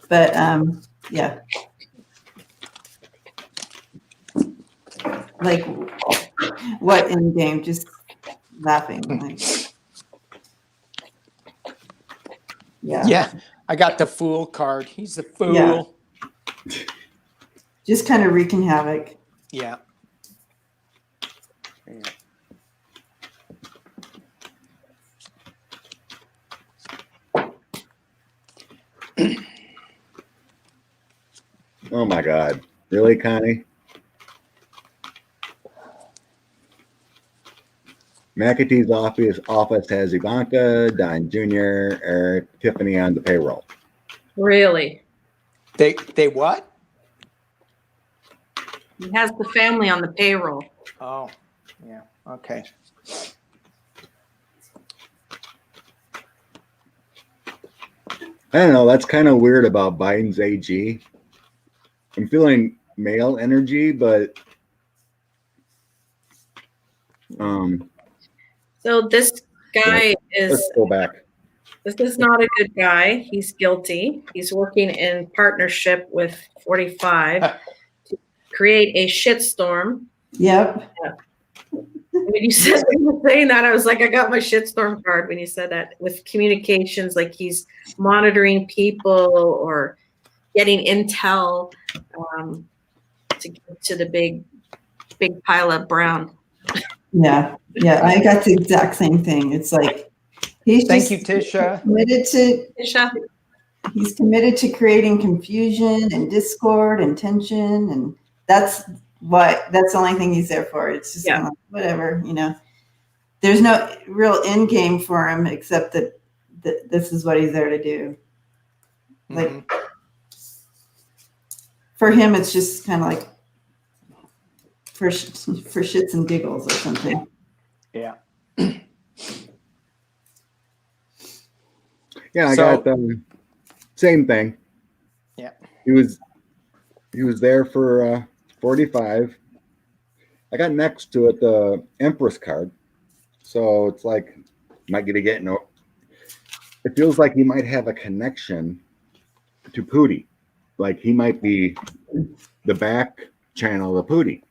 But yeah. Like, what in game? Just laughing. Like, yeah. Yeah. I got the fool card. He's a fool. Yeah. Just kind of wreaking havoc. Yeah. Oh my God. Really, Connie? McAtee's office has Ivanka, Don Jr., Eric, Tiffany on the payroll. Really? They what? He has the family on the payroll. Oh, yeah. Okay. I don't know. That's kind of weird about Biden's AG. I'm feeling male energy, but So this guy let's go back. This is not a good guy. He's guilty. He's working in partnership with 45 to create a shitstorm. Yep. When you said saying that, I was like, I got my shitstorm card when you said that, with communications, like he's monitoring people or getting intel to get to the big pile of brown. Yeah. I got the exact same thing. It's like Thank you, Tisha. Tisha? He's committed to creating confusion and discord and tension, and that's the only thing he's there for. It's just kind of like, whatever, There's no real end game for him except that this is what he's there to do. Like for him, it's just kind of like for shits and giggles or something. Yeah. Yeah, I got the same thing. Yeah. He was there for 45. I got next to it the Empress card. So it's like might get no. It feels like he might have a connection to Pootie. Like he might be the back channel of Pootie.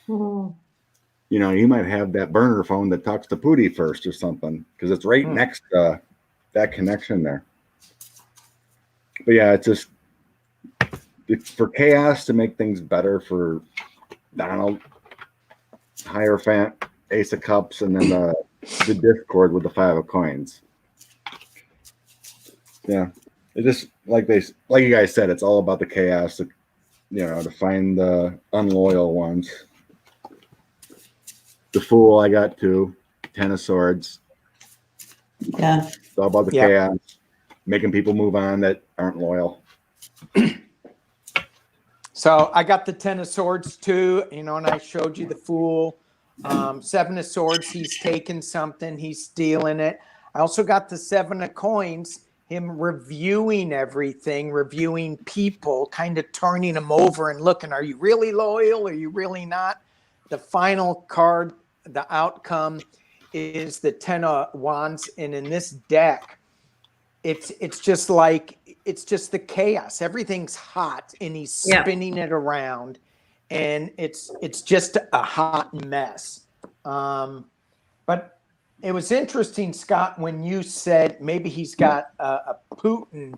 Mm-hmm. He might have that burner phone that talks to Pootie first or something, because it's right next to that connection there. But yeah, it's just for chaos to make things better for Donald, Hierophant, Ace of Cups, and then the Discord with the 5 of Coins. Yeah, it just like you guys said, it's all about the chaos. To find the unloyal ones. The Fool, I got 2. 10 of Swords. Yeah. It's all about the chaos, making people move on that aren't loyal. So I got the 10 of Swords too, and I showed you the Fool. 7 of Swords, he's taking something, he's stealing it. I also got the 7 of Coins, him reviewing everything, reviewing people, kind of turning them over and looking, are you really loyal? Are you really not? The final card, the outcome is the 10 of Wands. And in this deck, it's just the chaos. Everything's hot and he's spinning it around and it's just a hot mess. But it was interesting, Scott, when you said maybe he's got a Putin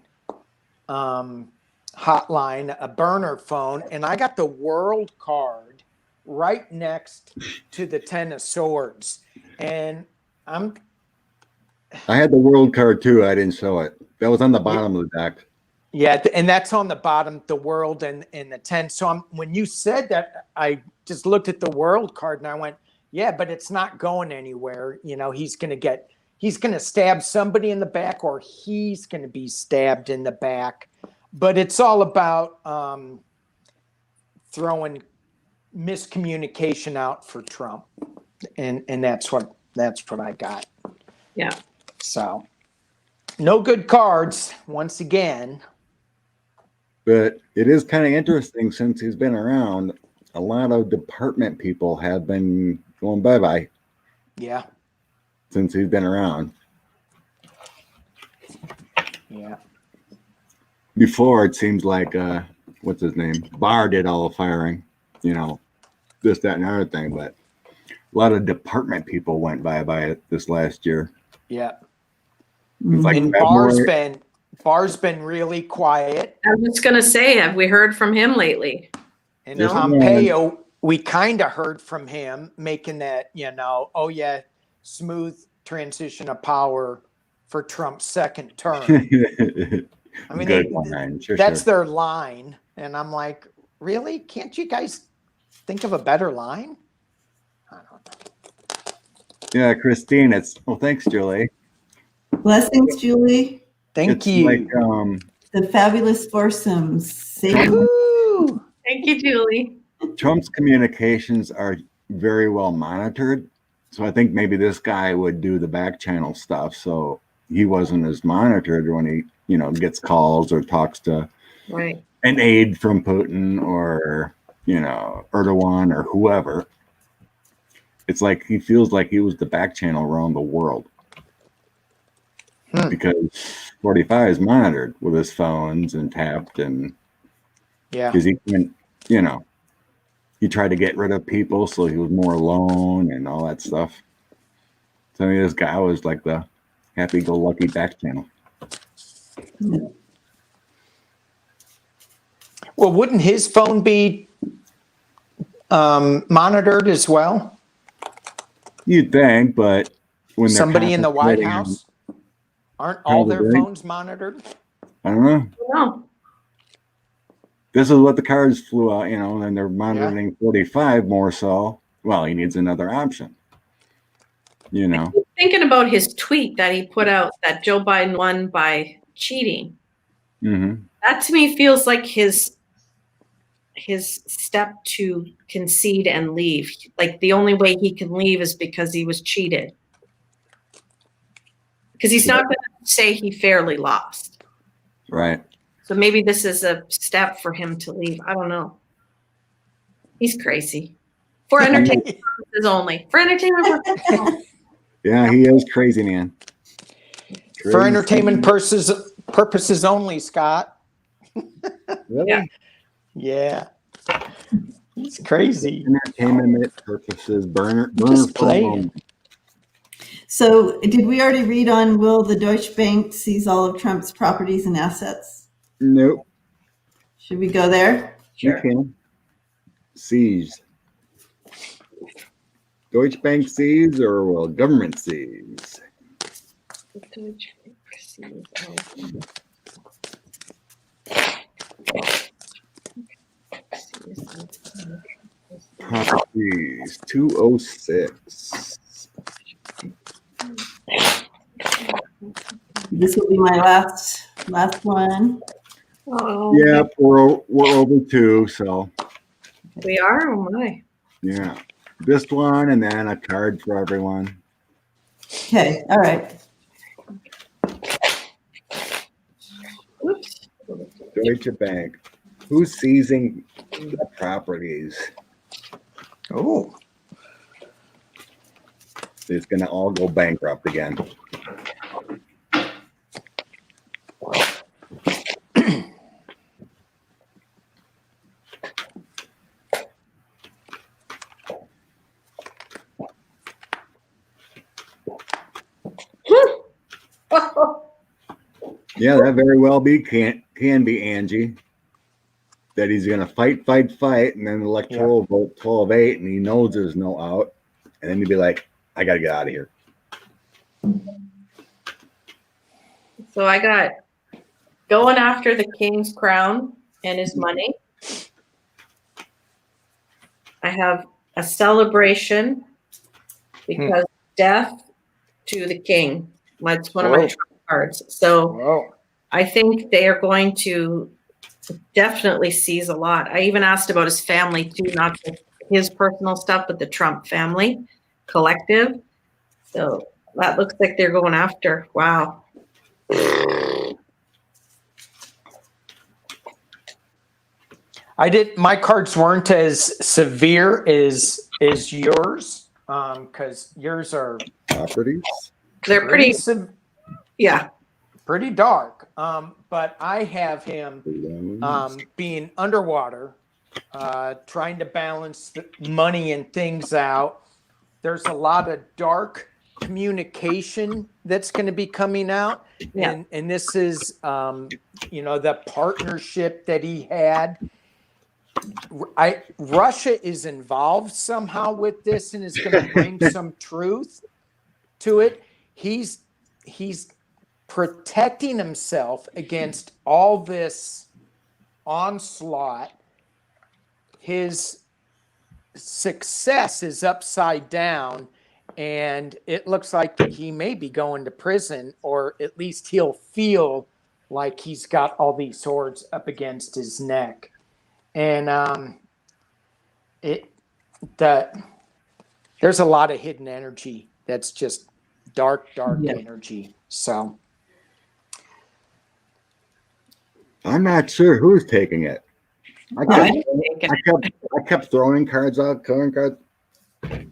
hotline, a burner phone, and I got the World card right next to the 10 of Swords. And I had the World card too. I didn't show it. That was on the bottom of the deck. Yeah, and that's on the bottom, the World and the 10. So when you said that, I just looked at the World card and I went, yeah, but it's not going anywhere. He's going to stab somebody in the back, or he's going to be stabbed in the back. But it's all about throwing miscommunication out for Trump. And that's what I got. Yeah. So no good cards once again. But it is kind of interesting, since he's been around, a lot of department people have been going bye-bye. Yeah. Since he's been around. Yeah. Before, it seems like, what's his name? Barr did all the firing, this, that, and other thing. But a lot of department people went bye-bye this last year. Yeah. It's like and Barr's been really quiet. I was just going to say, have we heard from him lately? And Pompeo, we kind of heard from him making that, smooth transition of power for Trump's second term. I mean, that's their line. And I'm like, really? Can't you guys think of a better line? I don't know. Yeah, Christine, thanks, Julie. Blessings, Julie. Thank you. Like, the fabulous foursomes. Thank you, Julie. Trump's communications are very well monitored. So I think maybe this guy would do the back channel stuff. So he wasn't as monitored when he, gets calls or talks to an aide from Putin or, Erdogan or whoever. It's like he feels like he was the back channel around the world. Because 45 is monitored with his phones and tapped, and because he can, he tried to get rid of people, so he was more alone and all that stuff. So this guy was like the happy-go-lucky back channel. Well, wouldn't his phone be monitored as well? You'd think, but when they're Somebody in the White concentrating on- House, aren't all their Probably. phones monitored? I don't know. No. This is what the cards flew out, and they're monitoring 45 more so. Well, he needs another option. Thinking about his tweet that he put out that Joe Biden won by cheating. Mm-hmm. That to me feels like his step to concede and leave. Like the only way he can leave is because he was cheated. Because he's not going to say he fairly lost. Right. So maybe this is a step for him to leave. I don't know. He's crazy. For entertainment purposes only. For entertainment purposes only. Yeah, he is crazy, man. For Crazy. entertainment purposes only, Scott. Really? Yeah. Yeah. He's crazy. Entertainment purposes, burner Just phone playing. only. So did we already read on will the Deutsche Bank seize all of Trump's properties and assets? Nope. Should we go there? You can. Seize. Deutsche Bank seize or will government seize? Properties 206. This will be my last one. Oh, Yeah, we're over 2, so we are? Oh my. yeah. This one and then a card for everyone. Okay, all right. Oops. Deutsche Bank. Who's seizing the properties? Oh, It's going to all go bankrupt again. Yeah, that very well can be Angie. That he's going to fight, and then the electoral vote 12-8, and he knows there's no out. And then he'd be like, I got to get out of here. So I got going after the king's crown and his money. I have a celebration because death to the king. That's one of my cards. So whoa. I think they are going to definitely seize a lot. I even asked about his family too, not just his personal stuff, but the Trump family collective. So that looks like they're going after. Wow. My cards weren't as severe as yours, because yours are Properties? They're pretty, yeah. pretty dark. But I have him being underwater, trying to balance the money and things out. There's a lot of dark communication that's going to be coming out. Yeah. And this is, the partnership that he had. Russia is involved somehow with this and is going to bring some truth to it. He's protecting himself against all this onslaught. His success is upside down, and it looks like that he may be going to prison, or at least he'll feel like he's got all these swords up against his neck. And there's a lot of hidden energy that's just dark energy. So I'm not sure who's taking it. I kept throwing cards out, coloring cards.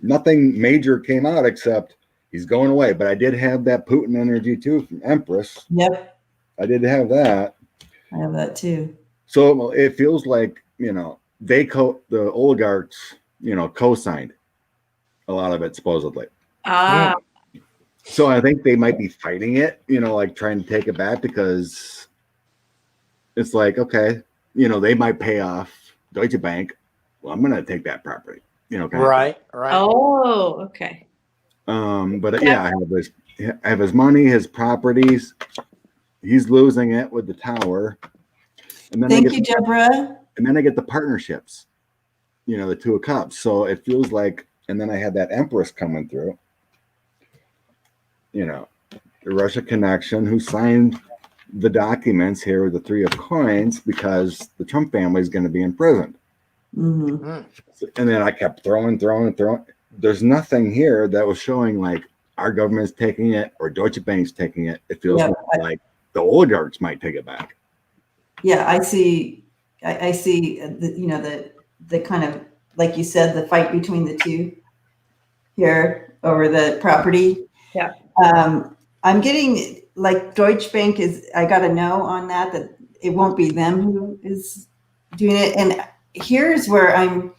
Nothing major came out except he's going away. But I did have that Putin energy too from Empress. Yep, I did have that. I have that too. So it feels like, the oligarchs, co-signed a lot of it supposedly. So I think they might be fighting it, like trying to take it back, because it's like, okay, they might pay off Deutsche Bank. Well, I'm going to take that property, kind of thing. Right. Oh, okay. But yeah, I have his money, his properties. He's losing it with the tower. And then Thank you, Deborah. And then I get the partnerships, the Two of Cups. So it feels like, and then I had that Empress coming through, the Russia connection, who signed the documents here with the Three of Coins because the Trump family is going to be imprisoned. Mm-hmm. And then I kept throwing. There's nothing here that was showing like our government's taking it or Deutsche Bank's taking it. It feels like the oligarchs might take it back. Yeah, I see. I see. The kind of, like you said, the fight between the two here over the property. Yeah. I'm getting like Deutsche Bank is. I got a no on that it won't be them who is doing it. And here's where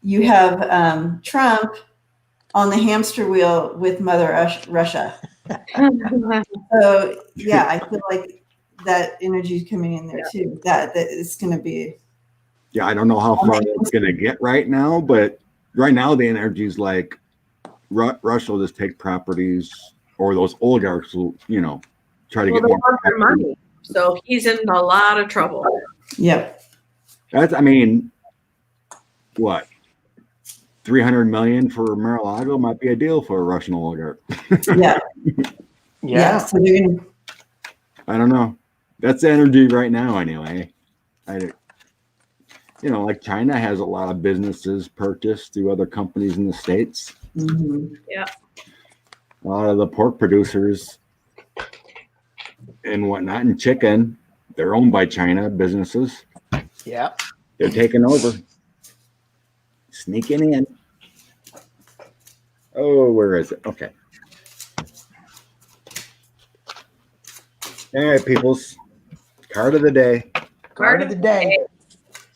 you have Trump on the hamster wheel with Mother Russia. So yeah, I feel like that energy is coming in there too. That is going to be. Yeah, I don't know how far it's going to get right now, but right now the energy is like Russia will just take properties, or those oligarchs will, try to get more money. So he's in a lot of trouble. Yep. That's, what? 300 million for Mar-a-Lago might be a deal for a Russian oligarch. Yeah. So they're gonna. I don't know. That's the energy right now, anyway. Like China has a lot of businesses purchased through other companies in the States. Mm-hmm. Yeah. A lot of the pork producers and whatnot, and chicken, they're owned by China businesses. Yeah. They're taking over. Sneaking in. Oh, where is it? Okay. All right, peoples. Card of the day. Card of the day.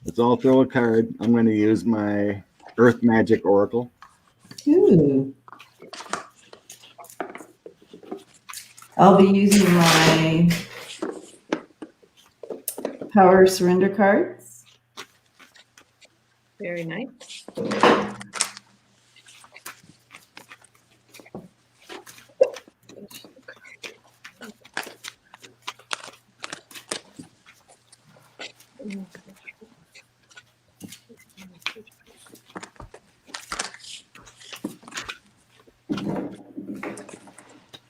Let's all throw a card. I'm going to use my Earth Magic Oracle. Ooh. I'll be using my Power Surrender cards. Very nice.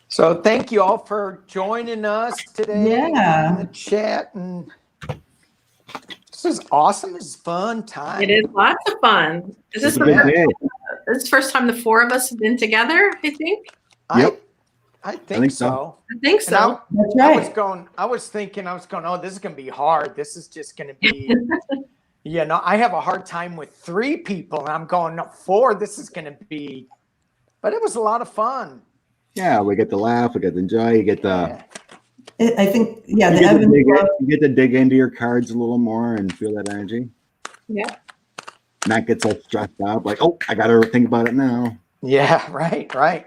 So thank you all for joining us today in the chat. And this is awesome. This is fun time. It is lots of fun. Is this the first time the four of us have been together, I think? Yep. I think so. I think so. That's right. I was thinking, oh, this is going to be hard. This is just going to be, I have a hard time with 3 people. And I'm going, no, 4, this is going to be, but it was a lot of fun. Yeah, we get to laugh, we get to enjoy, you get to... I think, you get to dig into your cards a little more and feel that energy. Yeah. Not get so stressed out, like, oh, I got to think about it now. Yeah, right.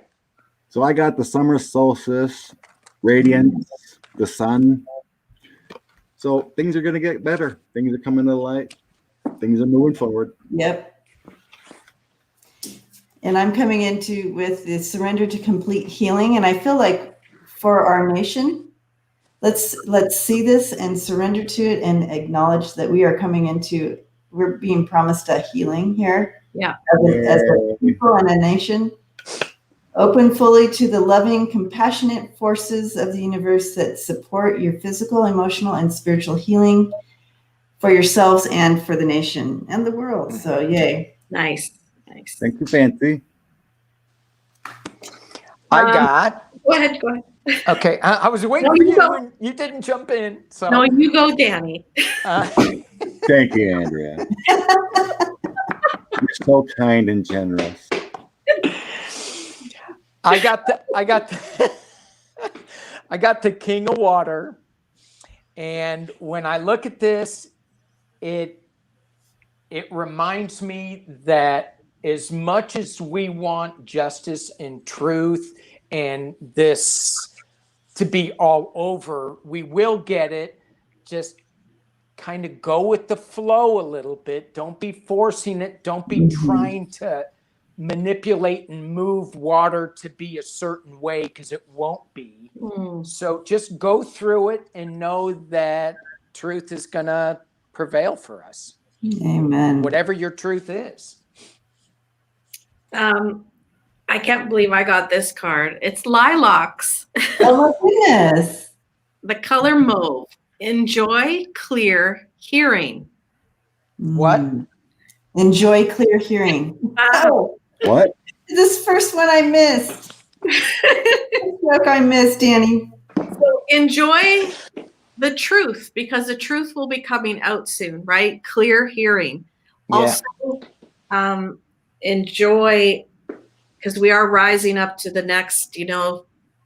So I got the summer solstice, radiance, the sun. So things are going to get better. Things are coming to the light. Things are moving forward. Yep. And I'm coming into with the surrender to complete healing. And I feel like for our nation, let's see this and surrender to it and acknowledge that we are coming into, we're being promised a healing here. Yeah. As a people and a nation. Open fully to the loving, compassionate forces of the universe that support your physical, emotional, and spiritual healing for yourselves and for the nation and the world. So yay. Nice. Thank you, Fancy. I got. Go ahead. Okay, I was waiting for you and you didn't jump in. So no, you go, Danny. Thank you, Andrea. You're so kind and generous. I got the King of Water, and when I look at this, it reminds me that as much as we want justice and truth and this to be all over, we will get it. Just kind of go with the flow a little bit. Don't be forcing it. Don't be trying to manipulate and move water to be a certain way, because it won't be. So just go through it and know that truth is going to prevail for us. Amen. Whatever your truth is. I can't believe I got this card. It's lilacs. Oh my goodness. The color mauve. Enjoy clear hearing. What? Enjoy clear hearing. Wow. What? This first one I missed. This joke I missed, Danny. So enjoy the truth, because the truth will be coming out soon, right? Clear hearing. Yeah. Also, enjoy, because we are rising up to the next,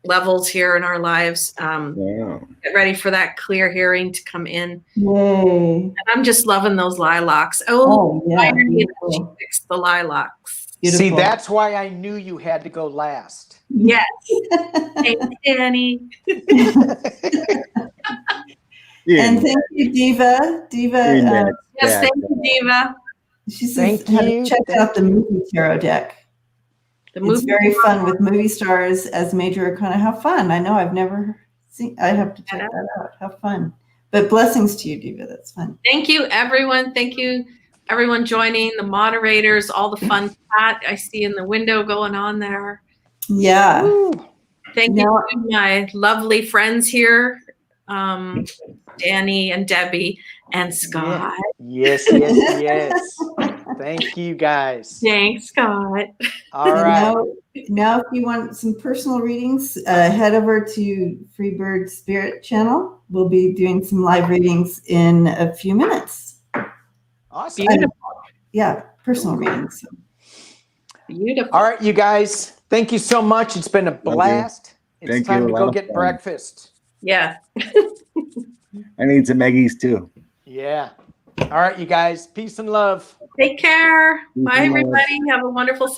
levels here in our lives. Wow. Get ready for that clear hearing to come in. Yay. And I'm just loving those lilacs. Oh, yeah. Finally, she Beautiful. fixed the lilacs. Beautiful. See, that's why I knew you had to go last. Yes. Thanks, Danny. Yeah. And thank you, Diva. Yeah. Yes, thank you, Diva. She says, Thank have you. check out the movie tarot deck. The It's movie very fun with movie stars as major arcana. How fun. I know I've never seen, I have to check that out. How fun. But blessings to you, Diva. That's fun. Thank you, everyone. Thank you, everyone joining, the moderators, all the fun chat I see in the window going on there. Yeah. Woo. Thank you to my lovely friends here, Danny and Debbie and Scott. Yes. Thank you, guys. Thanks, Scott. All And right. now if you want some personal readings, head over to Freebird Spirit channel. We'll be doing some live readings in a few minutes. Awesome. Beautiful. Yeah, personal readings. Beautiful. All right, you guys. Thank you so much. It's been a blast. It's Thank time you. to A go lot of get fun. breakfast. Yeah. I need some Eggies too. Yeah. All right, you guys. Peace and love. Take care. Peace Bye, and love. everybody. Have a wonderful Sunday.